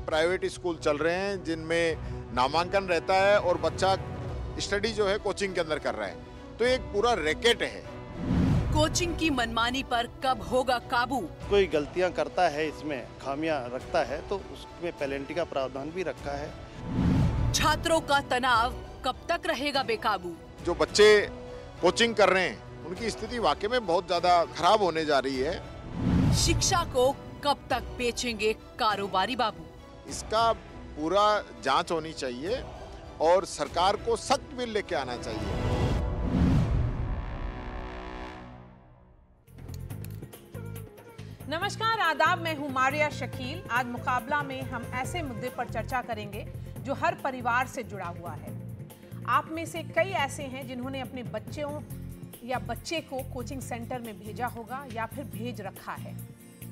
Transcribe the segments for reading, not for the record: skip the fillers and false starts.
Private school चल रहे हैं जिनमें नामांकन रहता है और बच्चा स्टडी जो है कोचिंग के अंदर कर रहा है, तो एक पूरा रैकेट है। कोचिंग की मनमानी पर कब होगा काबू? कोई गलतियां करता है, इसमें खामियां रखता है तो उसमें पेनल्टी का प्रावधान भी रखा है। छात्रों का तनाव कब तक रहेगा बेकाबू? जो बच्चे कोचिंग कर रहे हैं उनकी स्थिति वाकई में बहुत ज्यादा खराब होने जा रही है। शिक्षा को कब तक बेचेंगे कारोबारी बाबू? इसका पूरा जांच होनी चाहिए और सरकार को सख्त बिल लेके आना चाहिए। नमस्कार, आदाब, मैं हूं मारिया शकील। आज मुकाबला में हम ऐसे मुद्दे पर चर्चा करेंगे जो हर परिवार से जुड़ा हुआ है। आप में से कई ऐसे हैं जिन्होंने अपने बच्चों या बच्चे को कोचिंग सेंटर में भेजा होगा या फिर भेज रखा है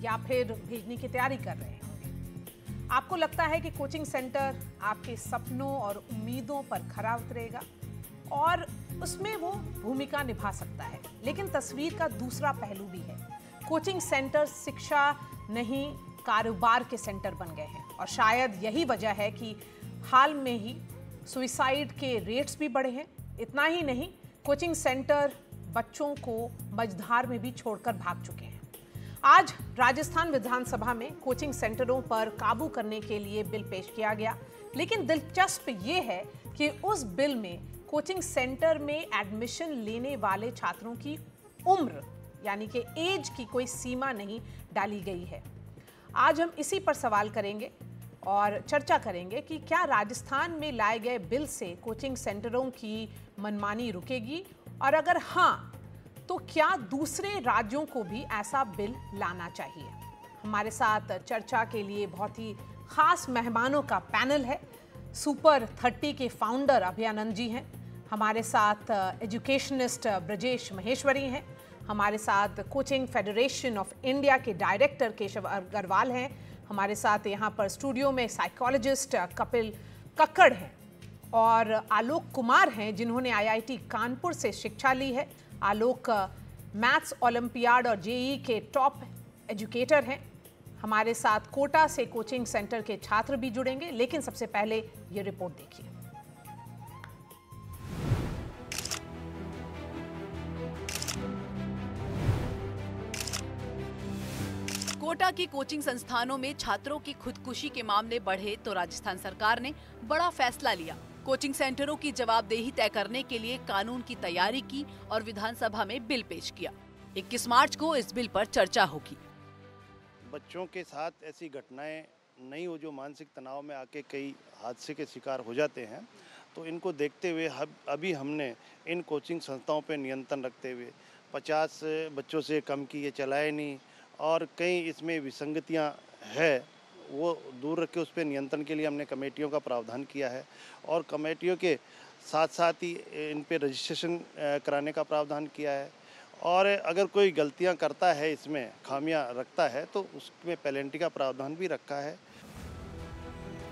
या फिर भेजने की तैयारी कर रहे होंगे। आपको लगता है कि कोचिंग सेंटर आपके सपनों और उम्मीदों पर खरा उतरेगा और उसमें वो भूमिका निभा सकता है, लेकिन तस्वीर का दूसरा पहलू भी है। कोचिंग सेंटर शिक्षा नहीं, कारोबार के सेंटर बन गए हैं और शायद यही वजह है कि हाल में ही सुसाइड के रेट्स भी बढ़े हैं। इतना ही नहीं, कोचिंग सेंटर बच्चों को मझधार में भी छोड़कर भाग चुके हैं। आज राजस्थान विधानसभा में कोचिंग सेंटरों पर काबू करने के लिए बिल पेश किया गया, लेकिन दिलचस्प ये है कि उस बिल में कोचिंग सेंटर में एडमिशन लेने वाले छात्रों की उम्र यानी कि एज की कोई सीमा नहीं डाली गई है। आज हम इसी पर सवाल करेंगे और चर्चा करेंगे कि क्या राजस्थान में लाए गए बिल से कोचिंग सेंटरों की मनमानी रुकेगी और अगर हाँ, तो क्या दूसरे राज्यों को भी ऐसा बिल लाना चाहिए। हमारे साथ चर्चा के लिए बहुत ही खास मेहमानों का पैनल है। सुपर 30 के फाउंडर अभयानंद जी हैं, हमारे साथ एजुकेशनिस्ट ब्रजेश महेश्वरी हैं, हमारे साथ कोचिंग फेडरेशन ऑफ इंडिया के डायरेक्टर केशव अग्रवाल हैं, हमारे साथ यहाँ पर स्टूडियो में साइकोलॉजिस्ट कपिल कक्कड़ हैं और आलोक कुमार हैं जिन्होंने आईआईटी कानपुर से शिक्षा ली है। आलोक मैथ्स ओलंपियाड और जेईई के टॉप एजुकेटर हैं। हमारे साथ कोटा से कोचिंग सेंटर के छात्र भी जुड़ेंगे, लेकिन सबसे पहले ये रिपोर्ट देखिए। कोटा की कोचिंग संस्थानों में छात्रों की खुदकुशी के मामले बढ़े तो राजस्थान सरकार ने बड़ा फैसला लिया। कोचिंग सेंटरों की जवाबदेही तय करने के लिए कानून की तैयारी की और विधानसभा में बिल पेश किया। 21 मार्च को इस बिल पर चर्चा होगी। बच्चों के साथ ऐसी घटनाएं नहीं हो जो मानसिक तनाव में आके कई हादसे के शिकार हो जाते हैं, तो इनको देखते हुए अभी हमने इन कोचिंग संस्थाओं पर नियंत्रण रखते हुए 50 बच्चों से कम की ये चलाए नहीं और कई इसमें विसंगतियां है वो दूर रख के उस पर नियंत्रण के लिए हमने कमेटियों का प्रावधान किया है और कमेटियों के साथ साथ ही इन पे रजिस्ट्रेशन कराने का प्रावधान किया है और अगर कोई गलतियां करता है, इसमें खामियां रखता है तो उसमें पेनल्टी का प्रावधान भी रखा है।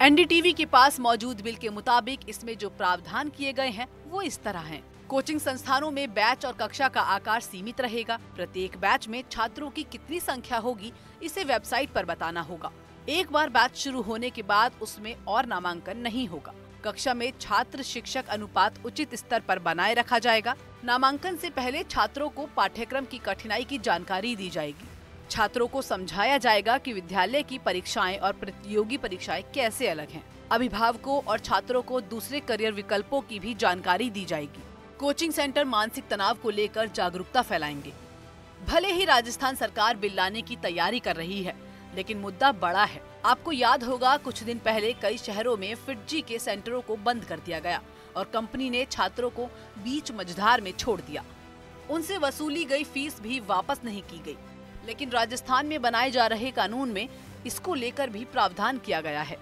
एनडीटीवी के पास मौजूद बिल के मुताबिक इसमें जो प्रावधान किए गए हैं वो इस तरह हैं। कोचिंग संस्थानों में बैच और कक्षा का आकार सीमित रहेगा। प्रत्येक बैच में छात्रों की कितनी संख्या होगी इसे वेबसाइट पर बताना होगा। एक बार बैच शुरू होने के बाद उसमें और नामांकन नहीं होगा। कक्षा में छात्र शिक्षक अनुपात उचित स्तर पर बनाए रखा जाएगा। नामांकन से पहले छात्रों को पाठ्यक्रम की कठिनाई की जानकारी दी जाएगी। छात्रों को समझाया जाएगा कि विद्यालय की परीक्षाएं और प्रतियोगी परीक्षाएं कैसे अलग हैं। अभिभावकों और छात्रों को दूसरे करियर विकल्पों की भी जानकारी दी जाएगी। कोचिंग सेंटर मानसिक तनाव को लेकर जागरूकता फैलाएंगे। भले ही राजस्थान सरकार बिल लाने की तैयारी कर रही है, लेकिन मुद्दा बड़ा है। आपको याद होगा कुछ दिन पहले कई शहरों में फिटजी के सेंटरों को बंद कर दिया गया और कंपनी ने छात्रों को बीच मझधार में छोड़ दिया। उनसे वसूली गई फीस भी वापस नहीं की गई, लेकिन राजस्थान में बनाए जा रहे कानून में इसको लेकर भी प्रावधान किया गया है।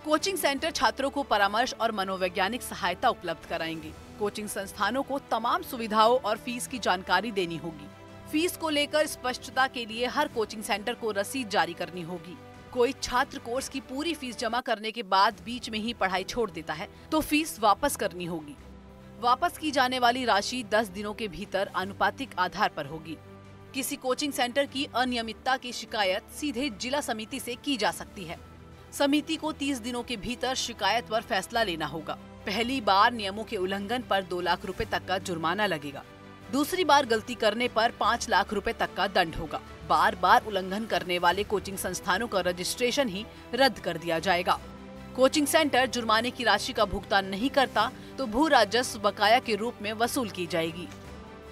कोचिंग सेंटर छात्रों को परामर्श और मनोवैज्ञानिक सहायता उपलब्ध कराएंगे। कोचिंग संस्थानों को तमाम सुविधाओं और फीस की जानकारी देनी होगी। फीस को लेकर स्पष्टता के लिए हर कोचिंग सेंटर को रसीद जारी करनी होगी। कोई छात्र कोर्स की पूरी फीस जमा करने के बाद बीच में ही पढ़ाई छोड़ देता है तो फीस वापस करनी होगी। वापस की जाने वाली राशि 10 दिनों के भीतर आनुपातिक आधार पर होगी। किसी कोचिंग सेंटर की अनियमितता की शिकायत सीधे जिला समिति से की जा सकती है। समिति को 30 दिनों के भीतर शिकायत पर फैसला लेना होगा। पहली बार नियमों के उल्लंघन पर 2 लाख रुपए तक का जुर्माना लगेगा। दूसरी बार गलती करने पर 5 लाख रुपए तक का दंड होगा। बार बार उल्लंघन करने वाले कोचिंग संस्थानों का रजिस्ट्रेशन ही रद्द कर दिया जाएगा। कोचिंग सेंटर जुर्माने की राशि का भुगतान नहीं करता तो भू राजस्व बकाया के रूप में वसूल की जाएगी।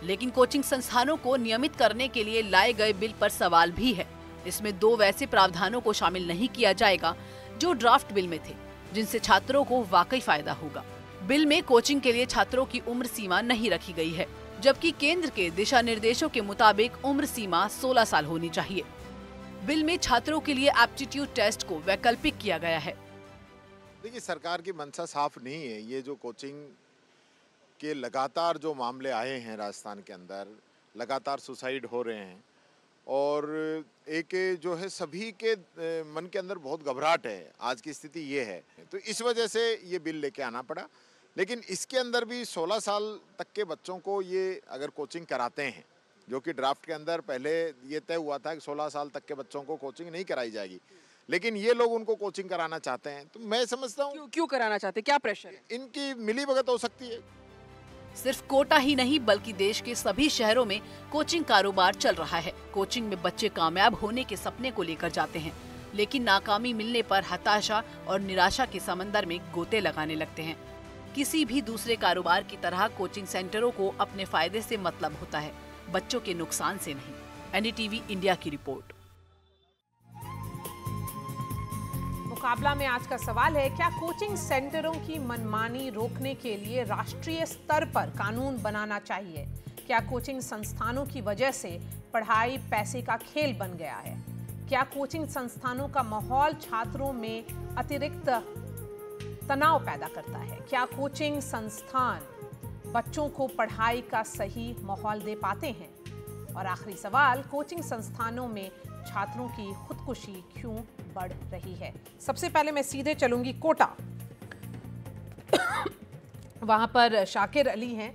लेकिन कोचिंग संस्थानों को नियमित करने के लिए लाए गए बिल पर सवाल भी है। इसमें 2 वैसे प्रावधानों को शामिल नहीं किया जाएगा जो ड्राफ्ट बिल में थे, जिनसे छात्रों को वाकई फायदा होगा। बिल में कोचिंग के लिए छात्रों की उम्र सीमा नहीं रखी गई है, जबकि केंद्र के दिशा निर्देशों के मुताबिक उम्र सीमा 16 साल होनी चाहिए। बिल में छात्रों के लिए एप्टीट्यूड टेस्ट को वैकल्पिक किया गया है। देखिए, सरकार की मंशा साफ नहीं है। ये जो कोचिंग के लगातार जो मामले आए हैं राजस्थान के अंदर, लगातार सुसाइड हो रहे हैं और एक जो है सभी के मन के अंदर बहुत घबराहट है। आज की स्थिति ये है, तो इस वजह से ये बिल लेके आना पड़ा। लेकिन इसके अंदर भी 16 साल तक के बच्चों को ये अगर कोचिंग कराते हैं, जो कि ड्राफ्ट के अंदर पहले ये तय हुआ था कि 16 साल तक के बच्चों को कोचिंग नहीं कराई जाएगी, लेकिन ये लोग उनको कोचिंग कराना चाहते हैं। तो मैं समझता हूँ क्यों कराना चाहते हैं? क्या प्रेशर है? इनकी मिलीभगत हो सकती है। सिर्फ कोटा ही नहीं बल्कि देश के सभी शहरों में कोचिंग कारोबार चल रहा है। कोचिंग में बच्चे कामयाब होने के सपने को लेकर जाते हैं, लेकिन नाकामी मिलने पर हताशा और निराशा के समंदर में गोते लगाने लगते हैं। किसी भी दूसरे कारोबार की तरह कोचिंग सेंटरों को अपने फायदे से मतलब होता है, बच्चों के नुकसान से नहीं। एनडीटीवी इंडिया की रिपोर्ट। मुकाबला में आज का सवाल है, क्या कोचिंग सेंटरों की मनमानी रोकने के लिए राष्ट्रीय स्तर पर कानून बनाना चाहिए? क्या कोचिंग संस्थानों की वजह से पढ़ाई पैसे का खेल बन गया है? क्या कोचिंग संस्थानों का माहौल छात्रों में अतिरिक्त तनाव पैदा करता है? क्या कोचिंग संस्थान बच्चों को पढ़ाई का सही माहौल दे पाते हैं? और आखिरी सवाल, कोचिंग संस्थानों में छात्रों की खुदकुशी क्यों बढ़ रही है? सबसे पहले मैं सीधे चलूंगी कोटा। वहां पर शाकिर अली हैं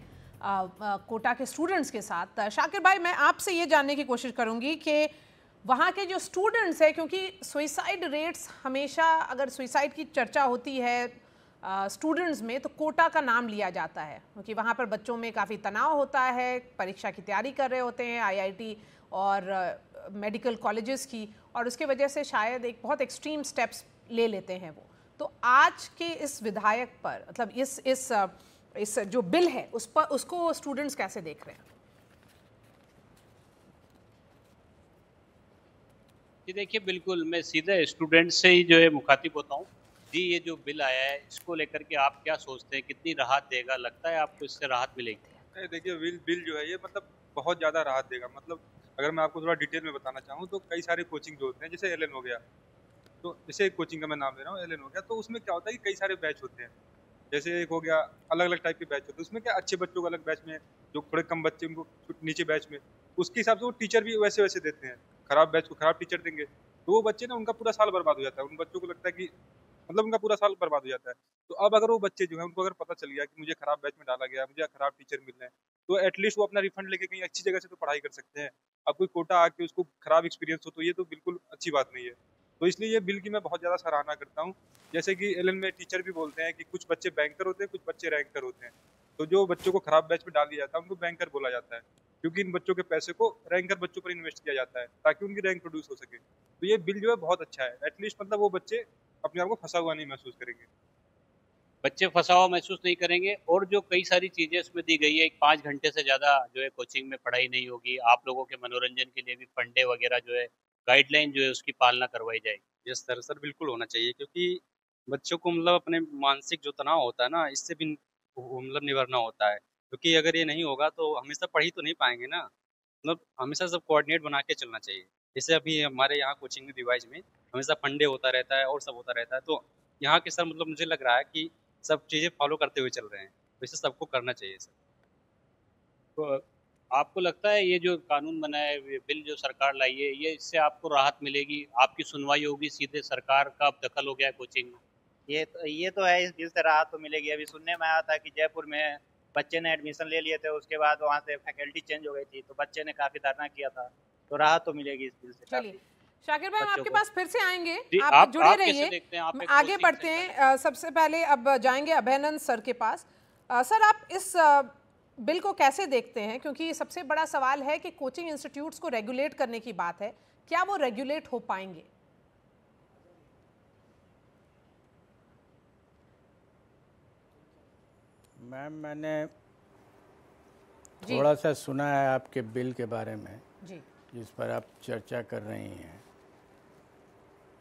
कोटा के स्टूडेंट्स के साथ। शाकिर भाई, मैं आपसे ये जानने की कोशिश करूंगी कि वहाँ के जो स्टूडेंट्स हैं, क्योंकि सुइसाइड रेट्स हमेशा, अगर सुइसाइड की चर्चा होती है स्टूडेंट्स में, तो कोटा का नाम लिया जाता है, क्योंकि वहाँ पर बच्चों में काफ़ी तनाव होता है, परीक्षा की तैयारी कर रहे होते हैं आईआईटी और मेडिकल कॉलेजेस की, और उसके वजह से शायद एक बहुत एक्सट्रीम स्टेप्स ले लेते हैं वो। तो आज के इस विधायक पर, मतलब इस जो बिल है उस पर, उसको स्टूडेंट्स कैसे देख रहे हैं? जी देखिए, बिल्कुल मैं सीधे स्टूडेंट से ही जो है मुखातिब होता हूँ। जी, ये जो बिल आया है इसको लेकर के आप क्या सोचते हैं, कितनी राहत देगा? लगता है आपको इससे राहत मिलेगी? देखिए, बिल जो है ये मतलब बहुत ज़्यादा राहत देगा। मतलब अगर मैं आपको थोड़ा डिटेल में बताना चाहूँ तो कई सारे कोचिंग जो होते हैं, जैसे एलएन हो गया, तो जैसे एक कोचिंग का मैं नाम ले रहा हूँ, एलएन हो गया, तो उसमें क्या होता है कि कई सारे बैच होते हैं। जैसे एक हो गया, अलग अलग टाइप के बैच होते हैं। उसमें क्या, अच्छे बच्चों को अलग बैच में, जो थोड़े कम बच्चे उनको नीचे बैच में, उसके हिसाब से वो टीचर भी वैसे वैसे देते हैं। खराब बैच को खराब टीचर देंगे तो वो बच्चे ना, उनका पूरा साल बर्बाद हो जाता है। उन बच्चों को लगता है कि मतलब उनका पूरा साल बर्बाद हो जाता है। तो अब अगर वो बच्चे जो है, उनको अगर पता चल गया कि मुझे खराब बैच में डाला गया, मुझे खराब टीचर मिल रहे हैं, तो एटलीस्ट वो अपना रिफंड लेके कहीं अच्छी जगह से तो पढ़ाई कर सकते हैं। अब कोई कोटा आके उसको खराब एक्सपीरियंस हो तो ये तो बिल्कुल अच्छी बात नहीं है। तो इसलिए ये बिल की मैं बहुत ज़्यादा सराहना करता हूँ। जैसे कि एलएन में टीचर भी बोलते हैं कि कुछ बच्चे बैंकर होते हैं, कुछ बच्चे रैंकर होते हैं। तो जो बच्चों को खराब बैच में डाल दिया जाता है उनको बैंकर बोला जाता है, क्योंकि इन बच्चों के पैसे को रैंकर बच्चों पर इन्वेस्ट किया जाता है ताकि उनकी रैंक प्रोड्यूस हो सके। तो ये बिल जो है बहुत अच्छा है। एटलीस्ट मतलब वो बच्चे अपने आप को फंसा हुआ नहीं महसूस करेंगे। बच्चे फंसा हुआ महसूस नहीं करेंगे। और जो कई सारी चीज़ें उसमें दी गई है, 5 घंटे से ज़्यादा जो है कोचिंग में पढ़ाई नहीं होगी, आप लोगों के मनोरंजन के लिए भी फंडे वगैरह जो है, गाइडलाइन जो है उसकी पालना करवाई जाएगी। यस सर बिल्कुल होना चाहिए, क्योंकि बच्चों को मतलब अपने मानसिक जो तनाव होता है ना, इससे भी मतलब निवारना होता है। क्योंकि अगर ये नहीं होगा तो हमेशा पढ़ ही तो नहीं पाएंगे ना। मतलब हमेशा सब कोऑर्डिनेट बना के चलना चाहिए। जैसे अभी हमारे यहाँ कोचिंग में डिवाइस में हमेशा फंडे होता रहता है और सब होता रहता है, तो यहाँ के सर मतलब मुझे लग रहा है कि सब चीज़ें फॉलो करते हुए चल रहे हैं, तो इसे सबको करना चाहिए सर। तो आपको लगता है ये जो कानून बना है, बिल जो सरकार लाई है, ये इससे आपको राहत मिलेगी? आपकी सुनवाई होगी? सीधे सरकार का दखल हो गया है कोचिंग में? ये तो है, इस बिल से राहत तो मिलेगी। अभी सुनने में आया था कि जयपुर में बच्चे ने एडमिशन ले लिए थे, उसके बाद वहाँ से फैकल्टी चेंज हो गई थी, तो बच्चे ने काफ़ी धरना किया था। तो राहत तो मिलेगी इस बिल से। चलिए, शाकिर भाई, हम बच्चों आपके को। पास फिर से आएंगे, जी, आप जुड़े आप कैसे रहिए। देखते हैं? आप एक आगे कोचिंग बढ़ते सेंटर हैं। सबसे पहले अब जाएंगे अभयनंद सर के पास। सर, आप इस बिल को कैसे देखते हैं? क्योंकि सबसे बड़ा सवाल है कि कोचिंग इंस्टीट्यूट्स को रेगुलेट करने की बात है, क्या वो रेगुलेट हो पाएंगे? मैम, मैंने जी थोड़ा सा सुना है आपके बिल के बारे में जी जिस पर आप चर्चा कर रही हैं।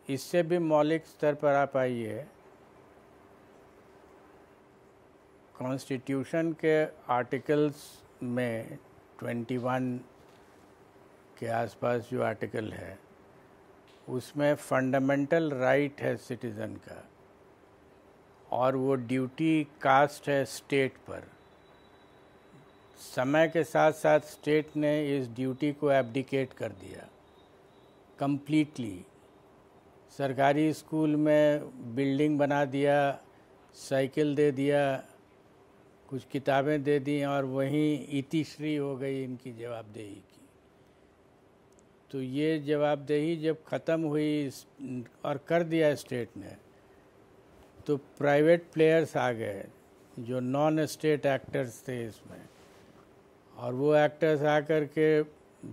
इससे भी मौलिक स्तर पर आप आइए। कॉन्स्टिट्यूशन के आर्टिकल्स में 21 के आसपास जो आर्टिकल है उसमें फंडामेंटल राइट है सिटीज़न का, और वो ड्यूटी कास्ट है स्टेट पर। समय के साथ साथ स्टेट ने इस ड्यूटी को एब्डिकेट कर दिया कंप्लीटली। सरकारी स्कूल में बिल्डिंग बना दिया, साइकिल दे दिया, कुछ किताबें दे दी, और वहीं इतिश्री हो गई इनकी जवाबदेही की। तो ये जवाबदेही जब ख़त्म हुई और कर दिया स्टेट ने, तो प्राइवेट प्लेयर्स आ गए जो नॉन स्टेट एक्टर्स थे इसमें, और वो एक्टर्स आकर के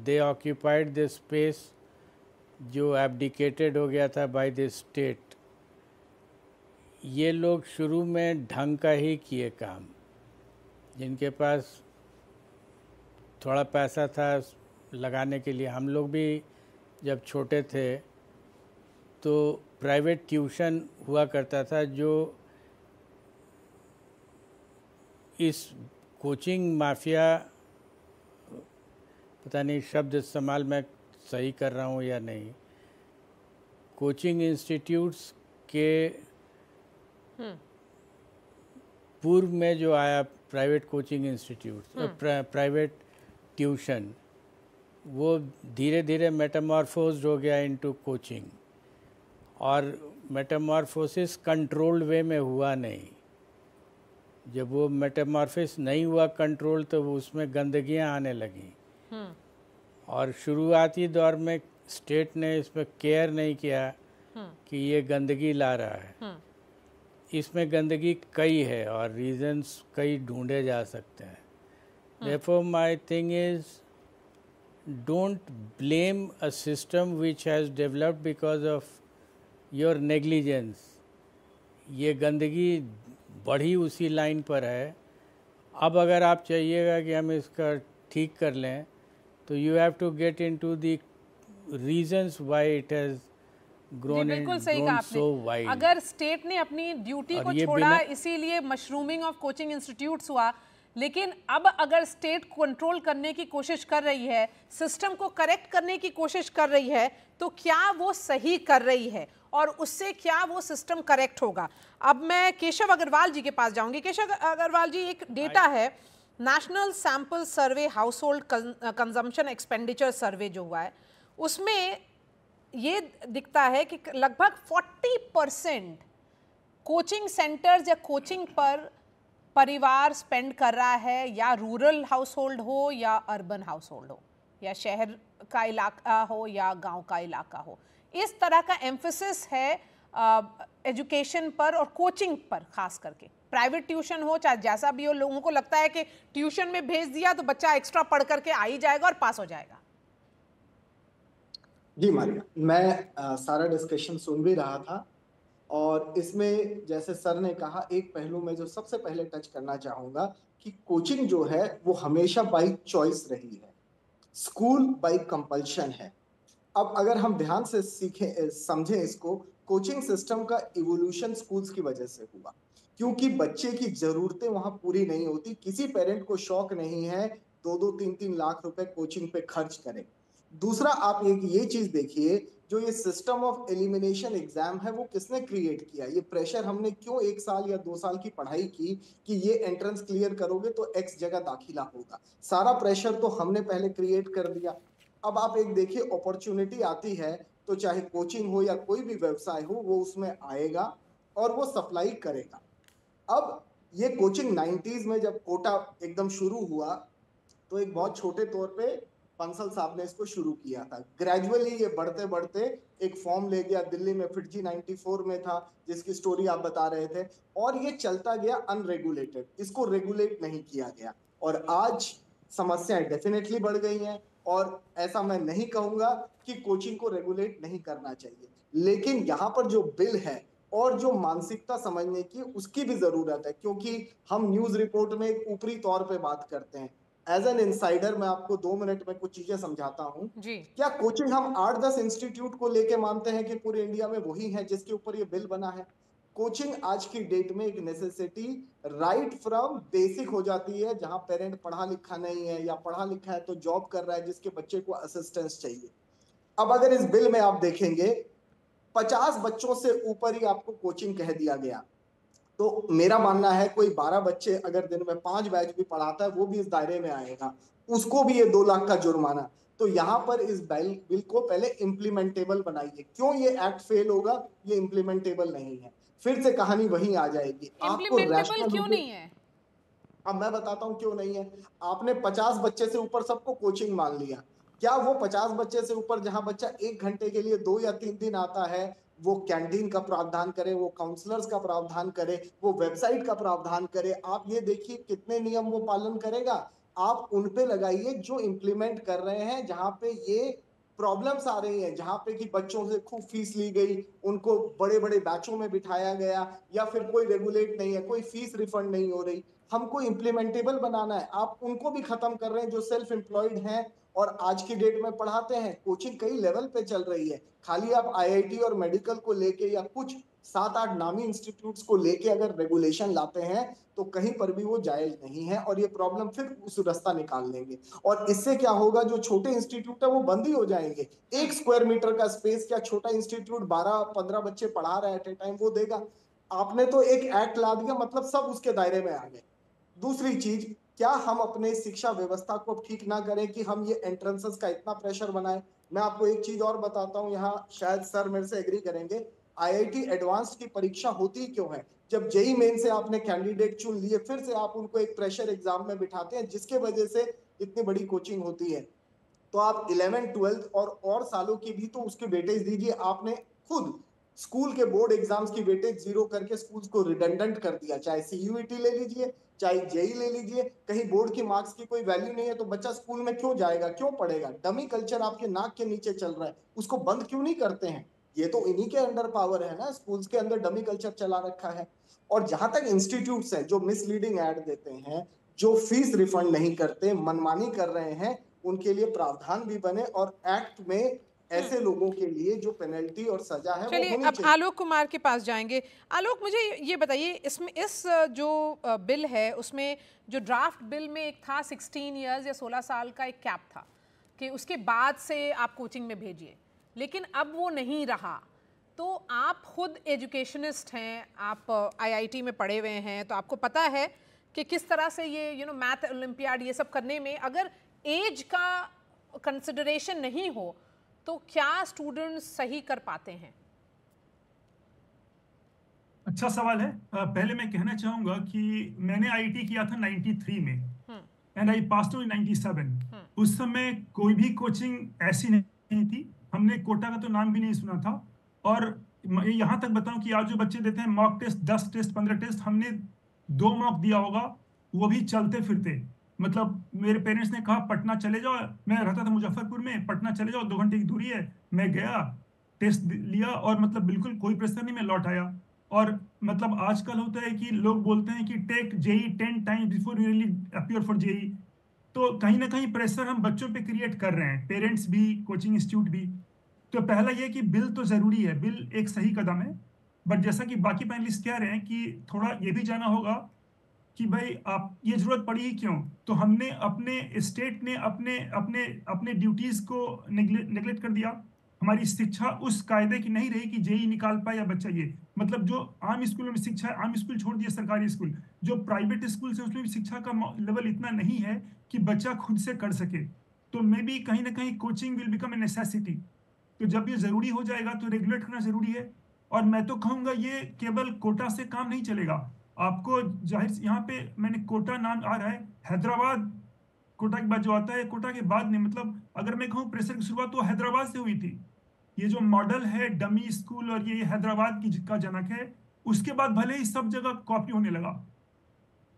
दे ऑक्यूपाइड द स्पेस जो एब्डिकेटेड हो गया था बाय द स्टेट। ये लोग शुरू में ढंग का ही किए काम, जिनके पास थोड़ा पैसा था लगाने के लिए। हम लोग भी जब छोटे थे तो प्राइवेट ट्यूशन हुआ करता था, जो इस कोचिंग माफिया, पता नहीं शब्द इस्तेमाल मैं सही कर रहा हूँ या नहीं, कोचिंग इंस्टीट्यूट्स के पूर्व में जो आया private coaching institutes, private tuition, वो धीरे धीरे मेटामॉर्फोज्ड हो गया इनटू कोचिंग। और मेटामॉर्फोसिस कंट्रोल्ड वे में हुआ नहीं। जब वो मेटामॉर्फिस नहीं हुआ कंट्रोल, तो वो उसमें गंदगियां आने लगी। और शुरुआती दौर में स्टेट ने इस पर केयर नहीं किया कि ये गंदगी ला रहा है। इसमें गंदगी कई है और रीजंस कई ढूंढे जा सकते हैं। Therefore, my thing is, don't blame a system which has developed because of your negligence. ये गंदगी बढ़ी उसी लाइन पर है। अब अगर आप चाहिएगा कि हम इसका ठीक कर लें, तो you have to get into the reasons why it has grown and बिल्कुल सही grown कहा so आपने। wide. अगर स्टेट ने अपनी ड्यूटी और को ये छोड़ा, बिना- इसीलिए मशरूमिंग ऑफ कोचिंग इंस्टीट्यूट्स हुआ, लेकिन अब अगर स्टेट कंट्रोल करने की कोशिश कर रही है, सिस्टम को करेक्ट करने की कोशिश कर रही है, तो क्या वो सही कर रही है और उससे क्या वो सिस्टम करेक्ट होगा? अब मैं केशव अग्रवाल जी के पास जाऊंगी। केशव अग्रवाल जी, एक डेटा है national sample survey house hold consumption expenditure सर्वे जो हुआ है, उसमें ये दिखता है कि लगभग 40% कोचिंग सेंटर्स या कोचिंग पर परिवार स्पेंड कर रहा है, या रूरल हाउस होल्ड हो या अर्बन हाउस होल्ड हो, या शहर का इलाका हो या गांव का इलाका हो। इस तरह का एम्फेसिस है एजुकेशन पर और कोचिंग पर, खास करके प्राइवेट ट्यूशन हो चाहे जैसा भी हो। लोगों को लगता है कि ट्यूशन में भेज दिया तो बच्चा एक्स्ट्रा पढ़ करके आ ही जाएगा और पास हो जाएगा। जी मारिया, मैं सारा डिस्कशन सुन भी रहा था, और इसमें जैसे सर ने कहा, एक पहलू में जो सबसे पहले टच करना चाहूंगा कि कोचिंग जो है वो हमेशा बाई चॉइस रही है, स्कूल बाई कंपल्शन है। अब अगर हम ध्यान से सीखें समझें इसको, कोचिंग सिस्टम का इवोल्यूशन स्कूल्स की वजह से हुआ, क्योंकि बच्चे की जरूरतें वहां पूरी नहीं होती। किसी पेरेंट को शौक नहीं है 2-2, 3-3 लाख रुपए कोचिंग पे खर्च करें। दूसरा, आप एक ये चीज देखिए, जो ये सिस्टम ऑफ एलिमिनेशन एग्जाम है वो किसने क्रिएट किया? ये प्रेशर हमने क्यों 1 साल या 2 साल की पढ़ाई की कि ये एंट्रेंस क्लियर करोगे तो X जगह दाखिला होगा? सारा प्रेशर तो हमने पहले क्रिएट कर दिया। अब आप एक देखिए, अपॉर्चुनिटी आती है तो चाहे कोचिंग हो या कोई भी व्यवसाय हो, वो उसमें आएगा और वो सप्लाई करेगा। अब ये कोचिंग 90s में जब कोटा एकदम शुरू हुआ, तो एक बहुत छोटे तौर पे बंसल साहब ने इसको शुरू किया था। ग्रेजुअली ये बढ़ते बढ़ते एक फॉर्म ले गया, दिल्ली में फिटजी 94 में था जिसकी स्टोरी आप बता रहे थे, और ये चलता गया अनरेगुलेटेड, इसको रेगुलेट नहीं किया गया और आज समस्याएं डेफिनेटली बढ़ गई हैं। और ऐसा मैं नहीं कहूंगा कि कोचिंग को रेगुलेट नहीं करना चाहिए, लेकिन यहाँ पर जो बिल है और जो मानसिकता समझने की उसकी भी जरूरत है, क्योंकि हम न्यूज रिपोर्ट में एक ऊपरी तौर पे बात करते हैं। एज एन इनसाइडर मैं आपको 2 मिनट में कुछ चीजें समझाता हूँ। क्या कोचिंग हम 8-10 इंस्टीट्यूट को लेके मानते हैं कि पूरे इंडिया में वही है जिसके ऊपर ये बिल बना है? कोचिंग आज की डेट में एक नेसेसिटी राइट फ्रॉम बेसिक हो जाती है, जहां पेरेंट पढ़ा लिखा नहीं है या पढ़ा लिखा है तो जॉब कर रहा है जिसके बच्चे को असिस्टेंस चाहिए। अब अगर इस बिल में आप देखेंगे 50 बच्चों से ऊपर ही आपको कोचिंग कह दिया गया, तो मेरा मानना है कोई 12 बच्चे अगर दिन में 5 बैच भी पढ़ाता है वो भी इस दायरे में आएगा, उसको भी ये 2 लाख का जुर्माना। तो यहाँ पर इस बिल को पहले इम्प्लीमेंटेबल बनाइए। क्यों ये एक्ट फेल होगा? ये इम्प्लीमेंटेबल नहीं है, फिर से कहानी वहीं आ जाएगी। आपको रैशनल क्यों नहीं है? अब मैं बताता हूं क्यों नहीं है। आपने 50 बच्चे से ऊपर सबको कोचिंग मान लिया, क्या वो 50 बच्चे से ऊपर जहां बच्चा 1 घंटे के लिए 2 या 3 दिन आता है वो कैंटीन का प्रावधान करे, वो काउंसलर्स का प्रावधान करे, वो वेबसाइट का प्रावधान करे? आप ये देखिए कितने नियम वो पालन करेगा। आप उन पे लगाइए जो इंप्लीमेंट कर रहे हैं, जहां पे ये प्रॉब्लम्स आ रही हैं, जहां पे कि बच्चों से खूब फीस ली गई, उनको बड़े बड़े बैचों में बिठाया गया, या फिर कोई रेगुलेट नहीं है, कोई फीस रिफंड नहीं हो रही। हमको इम्प्लीमेंटेबल बनाना है। आप उनको भी खत्म कर रहे हैं जो सेल्फ एम्प्लॉयड हैं और आज की डेट में पढ़ाते हैं। कोचिंग कई लेवल पे चल रही है, खाली आप आईआईटी और मेडिकल को लेके या कुछ 7-8 नामी इंस्टीट्यूट्स को लेके अगर रेगुलेशन लाते हैं तो कहीं पर भी वो जायज नहीं है और ये प्रॉब्लम फिर उस रास्ता निकाल लेंगे। और इससे क्या होगा, जो छोटे इंस्टीट्यूट है वो बंद ही हो जाएंगे। 1 स्क्वायर मीटर का स्पेस क्या छोटा इंस्टीट्यूट 12-15 बच्चे पढ़ा रहा है एट ए टाइम वो देगा? आपने तो एक एक्ट ला दिया, मतलब सब उसके दायरे में आ गए। दूसरी चीज, क्या हम अपने शिक्षा व्यवस्था को ठीक ना करें कि हम ये एंट्रेंसेस का इतना प्रेशर बनाएं? मैं आपको एक चीज और बताता हूं, यहाँ शायद सर मेरे से एग्री करेंगे। आईआईटी एडवांस्ड की परीक्षा होती क्यों है? जब जेई मेन से आपने कैंडिडेट चुन लिए, फिर से आप उनको एक प्रेशर एग्जाम में बिठाते हैं जिसके वजह से इतनी बड़ी कोचिंग होती है। तो आप 11th 12th और सालों की भी तो उसके वेटेज दीजिए। आपने खुद स्कूल के बोर्ड एग्जाम्स की वेटेज 0 करके स्कूल्स को रिडंडेंट कर दिया। चाहे सीयूईटी ले लीजिए, चाहे जेई ले लीजिए, कहीं बोर्ड की मार्क्स की कोई वैल्यू नहीं है तो बच्चा स्कूल में क्यों जाएगा, क्यों पढ़ेगा? डमी कल्चर आपके नाक के नीचे चल रहा है, उसको बंद क्यों नहीं करते हैं? ये तो इन्हीं के अंडर पावर है ना, स्कूल्स के अंदर डमी कल्चर चला रखा है। और जहां तक इंस्टीट्यूट्स हैं जो मिसलीडिंग एड देते हैं, जो फीस रिफंड नहीं करते, मनमानी कर रहे हैं, उनके लिए प्रावधान भी बने और एक्ट में ऐसे लोगों के लिए जो पेनल्टी और सजा है वो होनी अब चाहिए। आलोक कुमार के पास जाएंगे। आलोक, मुझे ये बताइए, इसमें इस जो बिल है उसमें जो ड्राफ्ट बिल में एक था 16 इयर्स या 16 साल का एक कैप था कि उसके बाद से आप कोचिंग में भेजिए, लेकिन अब वो नहीं रहा। तो आप खुद एजुकेशनिस्ट हैं, आप आईआईटी में पढ़े हुए हैं, तो आपको पता है कि किस तरह से ये मैथ ओलंपियाड ये सब करने में अगर एज का कंसिडरेशन नहीं हो तो क्या स्टूडेंट्स सही कर पाते हैं? अच्छा सवाल है। पहले मैं कहना चाहूंगा कि मैंने आईआईटी किया था 93 में and I passed out in 97। उस समय कोई भी कोचिंग ऐसी नहीं थी, हमने कोटा का तो नाम भी नहीं सुना था। और यहाँ तक बताऊं कि आज जो बच्चे देते हैं मॉक टेस्ट, 10 टेस्ट 15 टेस्ट, हमने 2 मॉक दिया होगा, वो भी चलते फिरते। मतलब मेरे पेरेंट्स ने कहा पटना चले जाओ, मैं रहता था मुजफ्फरपुर में, पटना चले जाओ 2 घंटे की दूरी है, मैं गया टेस्ट लिया और मतलब बिल्कुल कोई प्रेशर नहीं, मैं लौट आया। और मतलब आजकल होता है कि लोग बोलते हैं कि take JEE 10 times before you really appear for JEE. तो कहीं ना कहीं प्रेशर हम बच्चों पे क्रिएट कर रहे हैं, पेरेंट्स भी, कोचिंग इंस्टीट्यूट भी। तो पहला ये कि बिल तो ज़रूरी है, बिल एक सही कदम है, बट जैसा कि बाकी पैनलिस्ट कह रहे हैं कि थोड़ा ये भी जाना होगा कि भाई आप ये जरूरत पड़ी ही क्यों। तो हमने अपने स्टेट ने अपने अपने अपने ड्यूटीज़ को नेगलेक्ट कर दिया। हमारी शिक्षा उस कायदे की नहीं रही कि जेई निकाल पाए या बच्चा ये, मतलब जो आम स्कूलों में शिक्षा है, आम स्कूल छोड़ दिए सरकारी स्कूल, जो प्राइवेट स्कूल है उसमें भी शिक्षा का लेवल इतना नहीं है कि बच्चा खुद से कर सके। तो मे बी कहीं ना कहीं coaching will become a necessity. तो जब ये ज़रूरी हो जाएगा तो रेगुलेट करना ज़रूरी है। और मैं तो कहूँगा ये केवल कोटा से काम नहीं चलेगा। आपको जाहिर यहाँ पे मैंने कोटा नाम आ रहा है, हैदराबाद कोटा के बाद जो आता है, कोटा के बाद नहीं, मतलब अगर मैं कहूँ प्रेशर की शुरुआत तो हैदराबाद से हुई थी। ये जो मॉडल है डमी स्कूल और ये हैदराबाद का जनक है। उसके बाद भले ही सब जगह कॉपी होने लगा।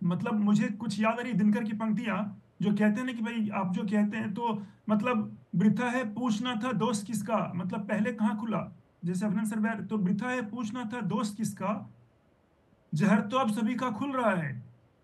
मतलब मुझे कुछ याद आ रही दिनकर की पंक्तियां जो कहते हैं ना कि भाई आप जो कहते हैं तो मतलब वृथा है पूछना था दोस्त किसका, मतलब पहले कहाँ खुला, जैसे अभिनंदन सर, तो वृथा है पूछना था दोस्त किसका, जहर तो अब सभी का खुल रहा है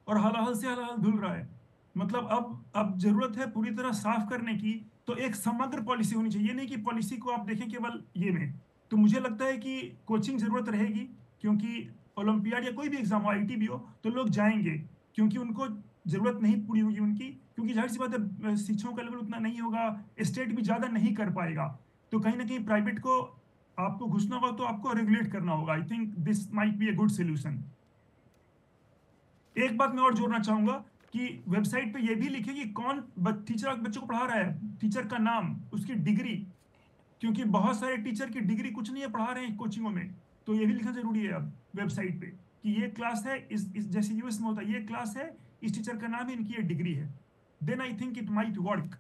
और हलाहल से हलाहल धुल रहा है। मतलब अब जरूरत है पूरी तरह साफ करने की, तो एक समग्र पॉलिसी होनी चाहिए, नहीं कि पॉलिसी को आप देखें केवल ये में। तो मुझे लगता है कि कोचिंग जरूरत रहेगी, क्योंकि ओलंपियाड या कोई भी एग्जाम हो, आईटी भी हो, तो लोग जाएंगे क्योंकि उनको जरूरत नहीं पूरी होगी उनकी, क्योंकि जाहिर सी बात है शिक्षकों का लेवल उतना नहीं होगा, स्टेट भी ज्यादा नहीं कर पाएगा, तो कहीं ना कहीं प्राइवेट को आपको घुसना होगा तो आपको रेगुलेट करना होगा। I think this might be a good solution. एक बात मैं और जोड़ना चाहूंगा कि वेबसाइट पे ये भी लिखे कि कौन टीचर बच्चों को पढ़ा रहा है, टीचर का नाम, उसकी डिग्री, क्योंकि बहुत सारे टीचर की डिग्री कुछ नहीं है पढ़ा रहे हैं कोचिंगों में, तो ये भी लिखना जरूरी है अब वेबसाइट पे कि ये क्लास है, इस जैसे यूएस में होता है, ये क्लास है, इस टीचर का नाम है, इनकी ये डिग्री है। Then I think it might work,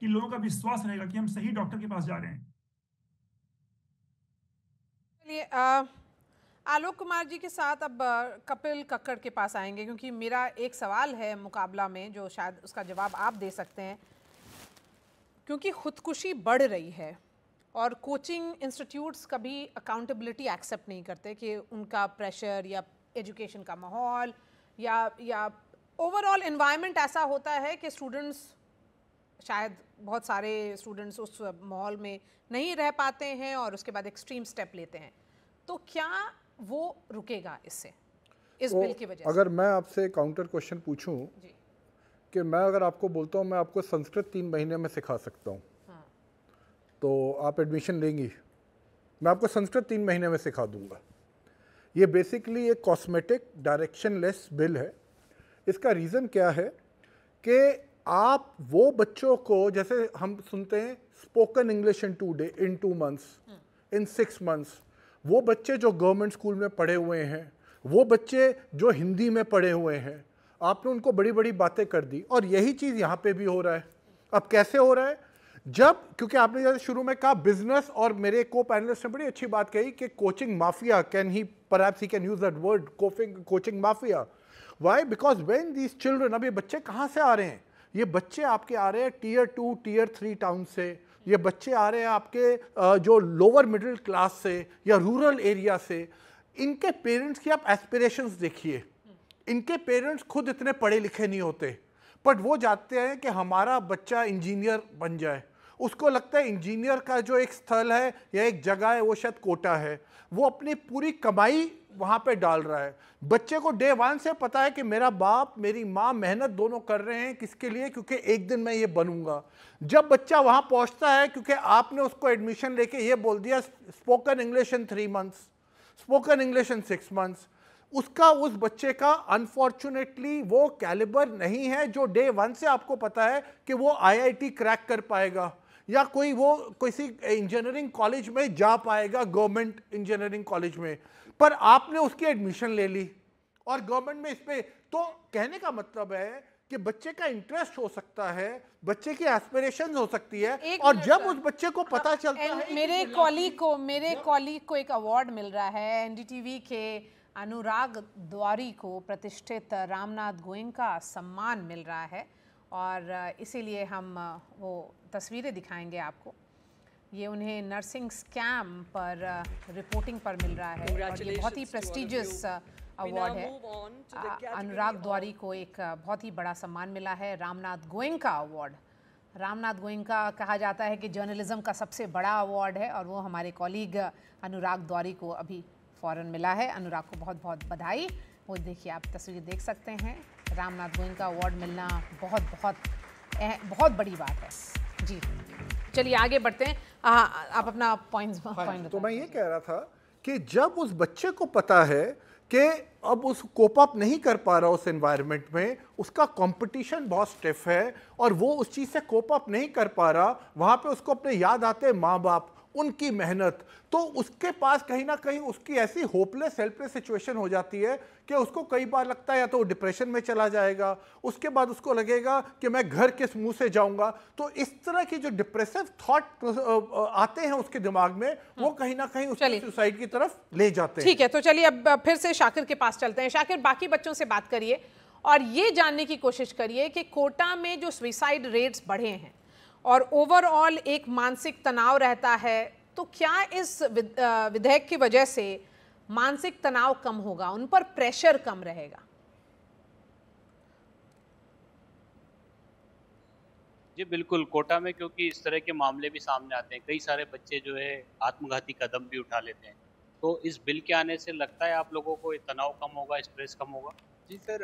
कि लोगों का विश्वास रहेगा कि हम सही डॉक्टर के पास जा रहे हैं। चलिए आलोक कुमार जी के साथ अब कपिल कक्कड़ के पास आएंगे, क्योंकि मेरा एक सवाल है मुकाबला में जो शायद उसका जवाब आप दे सकते हैं। क्योंकि खुदकुशी बढ़ रही है और कोचिंग इंस्टीट्यूट्स कभी अकाउंटेबिलिटी एक्सेप्ट नहीं करते कि उनका प्रेशर या एजुकेशन का माहौल या ओवरऑल एनवायरनमेंट ऐसा होता है कि स्टूडेंट्स, शायद बहुत सारे स्टूडेंट्स उस माहौल में नहीं रह पाते हैं और उसके बाद एक्सट्रीम स्टेप लेते हैं। तो क्या वो रुकेगा इससे, इस बिल की वजह से? अगर मैं आपसे काउंटर क्वेश्चन पूछूं कि मैं अगर आपको बोलता हूं मैं आपको संस्कृत 3 महीने में सिखा सकता हूं, हाँ, तो आप एडमिशन लेंगी? मैं आपको संस्कृत 3 महीने में सिखा दूंगा। ये बेसिकली एक कॉस्मेटिक डायरेक्शनलेस बिल है। इसका रीज़न क्या है कि आप वो बच्चों को, जैसे हम सुनते हैं spoken English in 2 months, in 6 months, वो बच्चे जो गवर्नमेंट स्कूल में पढ़े हुए हैं, वो बच्चे जो हिंदी में पढ़े हुए हैं, आपने उनको बड़ी बड़ी बातें कर दी, और यही चीज़ यहाँ पे भी हो रहा है। अब कैसे हो रहा है? जब, क्योंकि आपने जैसे शुरू में कहा बिजनेस, और मेरे को पैनलिस्ट ने बड़ी अच्छी बात कही कि coaching mafia, perhaps he can use that word, coaching mafia. Why? Because when these children, अब ये बच्चे कहाँ से आ रहे हैं? ये बच्चे आपके आ रहे हैं Tier 2, Tier 3 टाउन से, ये बच्चे आ रहे हैं आपके जो लोअर मिडिल क्लास से या रूरल एरिया से। इनके पेरेंट्स की आप एस्पिरेशंस देखिए, इनके पेरेंट्स खुद इतने पढ़े लिखे नहीं होते, बट वो चाहते हैं कि हमारा बच्चा इंजीनियर बन जाए। उसको लगता है इंजीनियर का जो एक स्थल है या एक जगह है वो शायद कोटा है, वो अपनी पूरी कमाई वहाँ पे डाल रहा है। बच्चे को डे 1 से पता है कि मेरा बाप मेरी माँ मेहनत दोनों कर रहे हैं, किसके लिए? क्योंकि एक दिन मैं ये बनूंगा। जब बच्चा वहाँ पहुँचता है, क्योंकि आपने उसको एडमिशन लेके ये बोल दिया spoken English in 3 months, spoken English in 6 months, उसका, उस बच्चे का अनफॉर्चुनेटली वो कैलिबर नहीं है जो डे 1 से आपको पता है कि वो IIT क्रैक कर पाएगा या वो किसी इंजीनियरिंग कॉलेज में जा पाएगा, गवर्नमेंट इंजीनियरिंग कॉलेज में। पर आपने उसकी एडमिशन ले ली और गवर्नमेंट में इस पे, तो कहने का मतलब है कि बच्चे का इंटरेस्ट हो सकता है, बच्चे की एस्पिरेशन हो सकती है, और जब उस बच्चे को पता चलता है। मेरे कॉलीग को एक अवार्ड मिल रहा है, NDTV के अनुराग द्वारी को प्रतिष्ठित रामनाथ गोयनका सम्मान मिल रहा है, और इसीलिए हम वो तस्वीरें दिखाएंगे आपको। ये उन्हें नर्सिंग स्कैम पर रिपोर्टिंग पर मिल रहा है और ये बहुत ही प्रेस्टिजियस अवार्ड है। अनुराग द्वारी को एक बहुत ही बड़ा सम्मान मिला है, रामनाथ गोयनका अवार्ड। रामनाथ गोयनका कहा जाता है कि जर्नलिज्म का सबसे बड़ा अवार्ड है, और वो हमारे कॉलीग अनुराग द्वारी को अभी फ़ौरन मिला है। अनुराग को बहुत बहुत बधाई। वो देखिए, आप तस्वीर देख सकते हैं, रामनाथ गोयनका अवार्ड मिलना बहुत बड़ी बात है जी। चलिए आगे बढ़ते हैं। आप अपना पॉइंट तो मैं ये कह रहा था कि जब उस बच्चे को पता है कि अब उस कोप अप नहीं कर पा रहा उस एनवायरनमेंट में, उसका कंपटीशन बहुत स्टिफ है और वो उस चीज़ से कोप अप नहीं कर पा रहा, वहाँ पे उसको अपने याद आते हैं माँ बाप, उनकी मेहनत, तो उसके पास कहीं ना कहीं उसकी ऐसी होपलेस हेल्पलेस सिचुएशन हो जाती है कि उसको कई बार लगता है या तो वो डिप्रेशन में चला जाएगा, उसके बाद उसको लगेगा कि मैं घर किस मुंह से जाऊंगा। तो इस तरह की जो डिप्रेसिव थॉट आते हैं उसके दिमाग में, वो कहीं ना कहीं उसको सुसाइड की तरफ ले जाते हैं। ठीक है, तो चलिए अब फिर से शाकिर के पास चलते हैं। शाकिर, बाकी बच्चों से बात करिए और ये जानने की कोशिश करिए कि कोटा में जो सुसाइड रेट्स बढ़े हैं और ओवरऑल एक मानसिक तनाव रहता है, तो क्या इस विधेयक की वजह से मानसिक तनाव कम होगा, उन पर प्रेशर कम रहेगा? जी बिल्कुल, कोटा में क्योंकि इस तरह के मामले भी सामने आते हैं, कई सारे बच्चे जो है आत्मघाती कदम भी उठा लेते हैं, तो इस बिल के आने से लगता है आप लोगों को तनाव कम होगा, स्ट्रेस कम होगा? जी सर,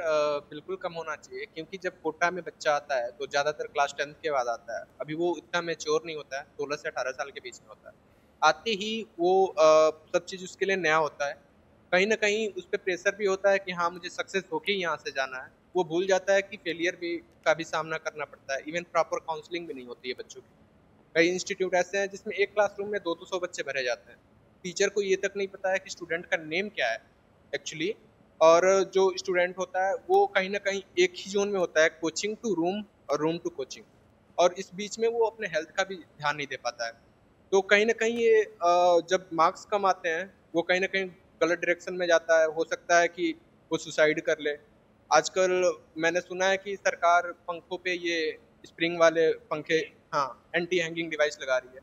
बिल्कुल कम होना चाहिए, क्योंकि जब कोटा में बच्चा आता है तो ज़्यादातर क्लास 10th के बाद आता है। अभी वो इतना मैच्योर नहीं होता है, 16 से 18 साल के बीच में होता है। आते ही वो सब चीज़ उसके लिए नया होता है, कहीं ना कहीं उस पर प्रेशर भी होता है कि हाँ मुझे सक्सेस होके ही यहाँ से जाना है। वो भूल जाता है कि फेलियर का भी सामना करना पड़ता है। इवन प्रॉपर काउंसलिंग भी नहीं होती है बच्चों की। कई इंस्टीट्यूट ऐसे हैं जिसमें एक क्लासरूम में 200 बच्चे भरे जाते हैं, टीचर को ये तक नहीं पता है कि स्टूडेंट का नेम क्या है एक्चुअली, और जो स्टूडेंट होता है वो कहीं ना कहीं एक ही जोन में होता है, कोचिंग टू रूम और रूम टू कोचिंग, और इस बीच में वो अपने हेल्थ का भी ध्यान नहीं दे पाता है। तो कहीं ना कहीं ये जब मार्क्स कम आते हैं वो कहीं ना कहीं गलत डायरेक्शन में जाता है। हो सकता है कि वो सुसाइड कर ले। आजकल मैंने सुना है कि सरकार पंखों पे ये स्प्रिंग वाले पंखे, हाँ, एंटी हैंगिंग डिवाइस लगा रही है।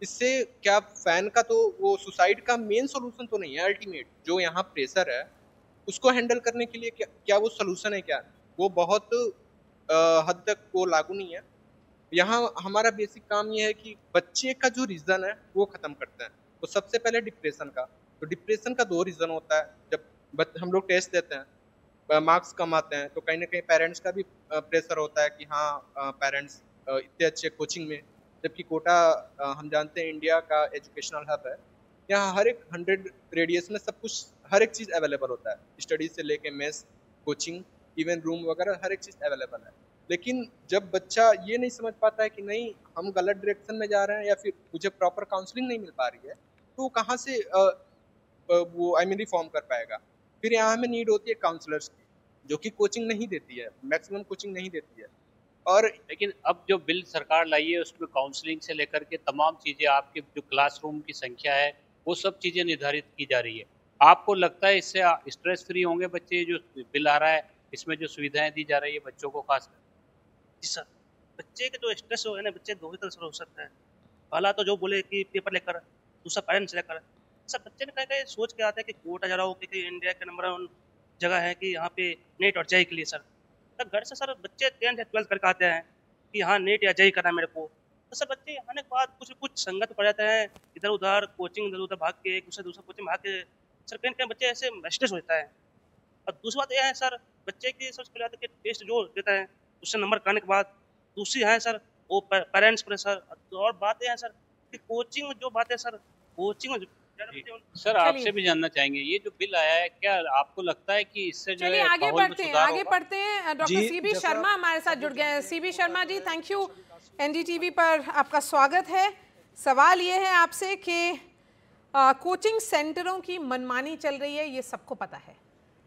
इससे क्या फैन का तो वो सुसाइड का मेन सोल्यूशन तो नहीं है, अल्टीमेट जो यहाँ प्रेशर है उसको हैंडल करने के लिए क्या वो सोल्यूशन है? क्या वो बहुत हद तक वो लागू नहीं है। यहाँ हमारा बेसिक काम ये है कि बच्चे का जो रीज़न है वो ख़त्म करते हैं। तो सबसे पहले डिप्रेशन का, तो डिप्रेशन का 2 रीज़न होता है। जब हम लोग टेस्ट देते हैं, मार्क्स कम आते हैं, तो कहीं ना कहीं पेरेंट्स का भी प्रेशर होता है कि हाँ पेरेंट्स इतने अच्छे कोचिंग में, जबकि कोटा हम जानते हैं इंडिया का एजुकेशनल हब है। यहाँ हर एक 100 रेडियस में सब कुछ, हर एक चीज़ अवेलेबल होता है, स्टडीज से लेके मेस, कोचिंग, इवन रूम वगैरह, हर एक चीज़ अवेलेबल है। लेकिन जब बच्चा ये नहीं समझ पाता है कि नहीं हम गलत डायरेक्शन में जा रहे हैं या फिर मुझे प्रॉपर काउंसलिंग नहीं मिल पा रही है, तो कहाँ से वो रिफॉर्म कर पाएगा? फिर यहाँ हमें नीड होती है काउंसलर्स की, जो कि कोचिंग नहीं देती है, मैक्सिमम कोचिंग नहीं देती है। और लेकिन अब जो बिल सरकार लाई है उसमें काउंसलिंग से लेकर के तमाम चीज़ें, आपके जो क्लासरूम की संख्या है वो सब चीज़ें निर्धारित की जा रही है। आपको लगता है इससे स्ट्रेस फ्री होंगे बच्चे? जो बिल आ रहा है इसमें जो सुविधाएं दी जा रही है बच्चों को खासकर? जी सर, बच्चे के जो स्ट्रेस हो है ना, बच्चे 2 ही तरह से हो सकता है। पहला तो जो बोले कि पेपर लेकर, दूसरा पेरेंट्स लेकर। सब बच्चे ने कहीं सोच के आते हैं कि कोटा जा रहा हो, क्योंकि इंडिया का नंबर 1 जगह है कि यहाँ पे नेट और जेईई के लिए सर। तो घर से सर बच्चे 10th या 12th करके आते हैं कि हाँ नेट या जेईई करना है मेरे को। तो सर बच्चे आने के बाद कुछ संगत पड़ जाते हैं, इधर उधर कोचिंग इधर उधर भाग के, एक दूसरा कोचिंग भाग के, सर कहीं कहीं बच्चे ऐसे स्ट्रेस होता है। और दूसरी बात यह है सर, बच्चे की सबसे पहले आते कि टेस्ट जो देता है उससे नंबर करने के बाद, दूसरी है सर वो पेरेंट्स प्रेशर। और बात यह है सर कि कोचिंग जो बात है सर, कोचिंग सर आपसे भी जानना चाहेंगे, ये जो बिल आया है क्या आपको लगता है कि इससे जो है आगे बढ़ते हैं डॉक्टर सीबी शर्मा हमारे साथ जुड़ गए हैं। CB Sharma ji, thank you, NDTV पर आपका स्वागत है। सवाल ये है आपसे कि कोचिंग सेंटरों की मनमानी चल रही है, ये सबको पता है,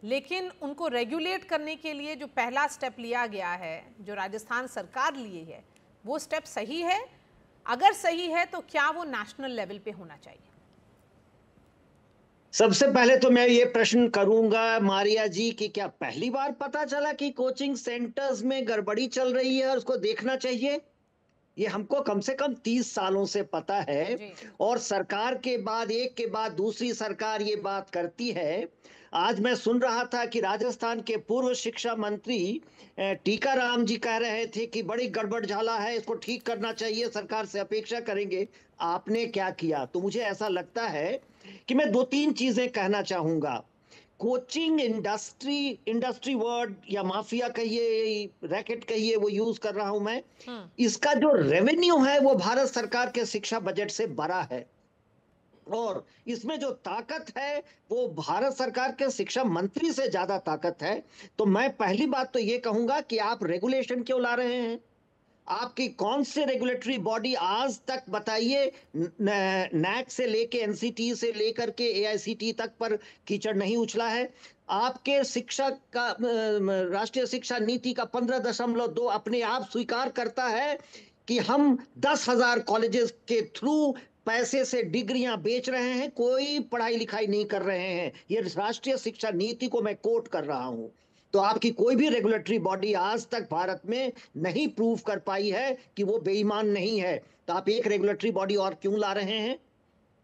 लेकिन उनको रेगुलेट करने के लिए जो पहला स्टेप लिया गया है, जो राजस्थान सरकार लिए है, वो स्टेप सही है? अगर सही है तो क्या वो नेशनल लेवल पे होना चाहिए? सबसे पहले तो मैं ये प्रश्न करूंगा मारिया जी कि क्या पहली बार पता चला कि कोचिंग सेंटर्स में गड़बड़ी चल रही है और उसको देखना चाहिए? ये हमको कम से कम 30 सालों से पता है, और सरकार के बाद एक के बाद दूसरी सरकार ये बात करती है। आज मैं सुन रहा था कि राजस्थान के पूर्व शिक्षा मंत्री टीकाराम जी कह रहे थे कि बड़ी गड़बड़ झाला है, इसको ठीक करना चाहिए, सरकार से अपेक्षा करेंगे। आपने क्या किया? तो मुझे ऐसा लगता है कि मैं 2-3 चीजें कहना चाहूंगा। कोचिंग इंडस्ट्री वर्ड या माफिया कहिए, रैकेट कहिए, वो यूज कर रहा हूं मैं। इसका जो रेवेन्यू है वो भारत सरकार के शिक्षा बजट से बड़ा है, और इसमें जो ताकत है वो भारत सरकार के शिक्षा मंत्री से ज्यादा ताकत है। तो मैं पहली बात तो ये कहूंगा कि आप रेगुलेशन क्यों ला रहे हैं? आपकी कौन से रेगुलेटरी बॉडी आज तक बताइए नैक से लेके एनसीटी से लेकर के एआईसीटी तक पर कीचड़ नहीं उछला है? आपके शिक्षा का राष्ट्रीय शिक्षा नीति का 15.2 अपने आप स्वीकार करता है कि हम 10,000 कॉलेजेस के थ्रू पैसे से डिग्रियां बेच रहे हैं, कोई पढ़ाई लिखाई नहीं कर रहे हैं। ये राष्ट्रीय शिक्षा नीति को मैं कोट कर रहा हूं। तो आपकी कोई भी रेगुलेटरी बॉडी आज तक भारत में नहीं प्रूव कर पाई है कि वो बेईमान नहीं है। तो आप एक रेगुलेटरी बॉडी और क्यों ला रहे हैं?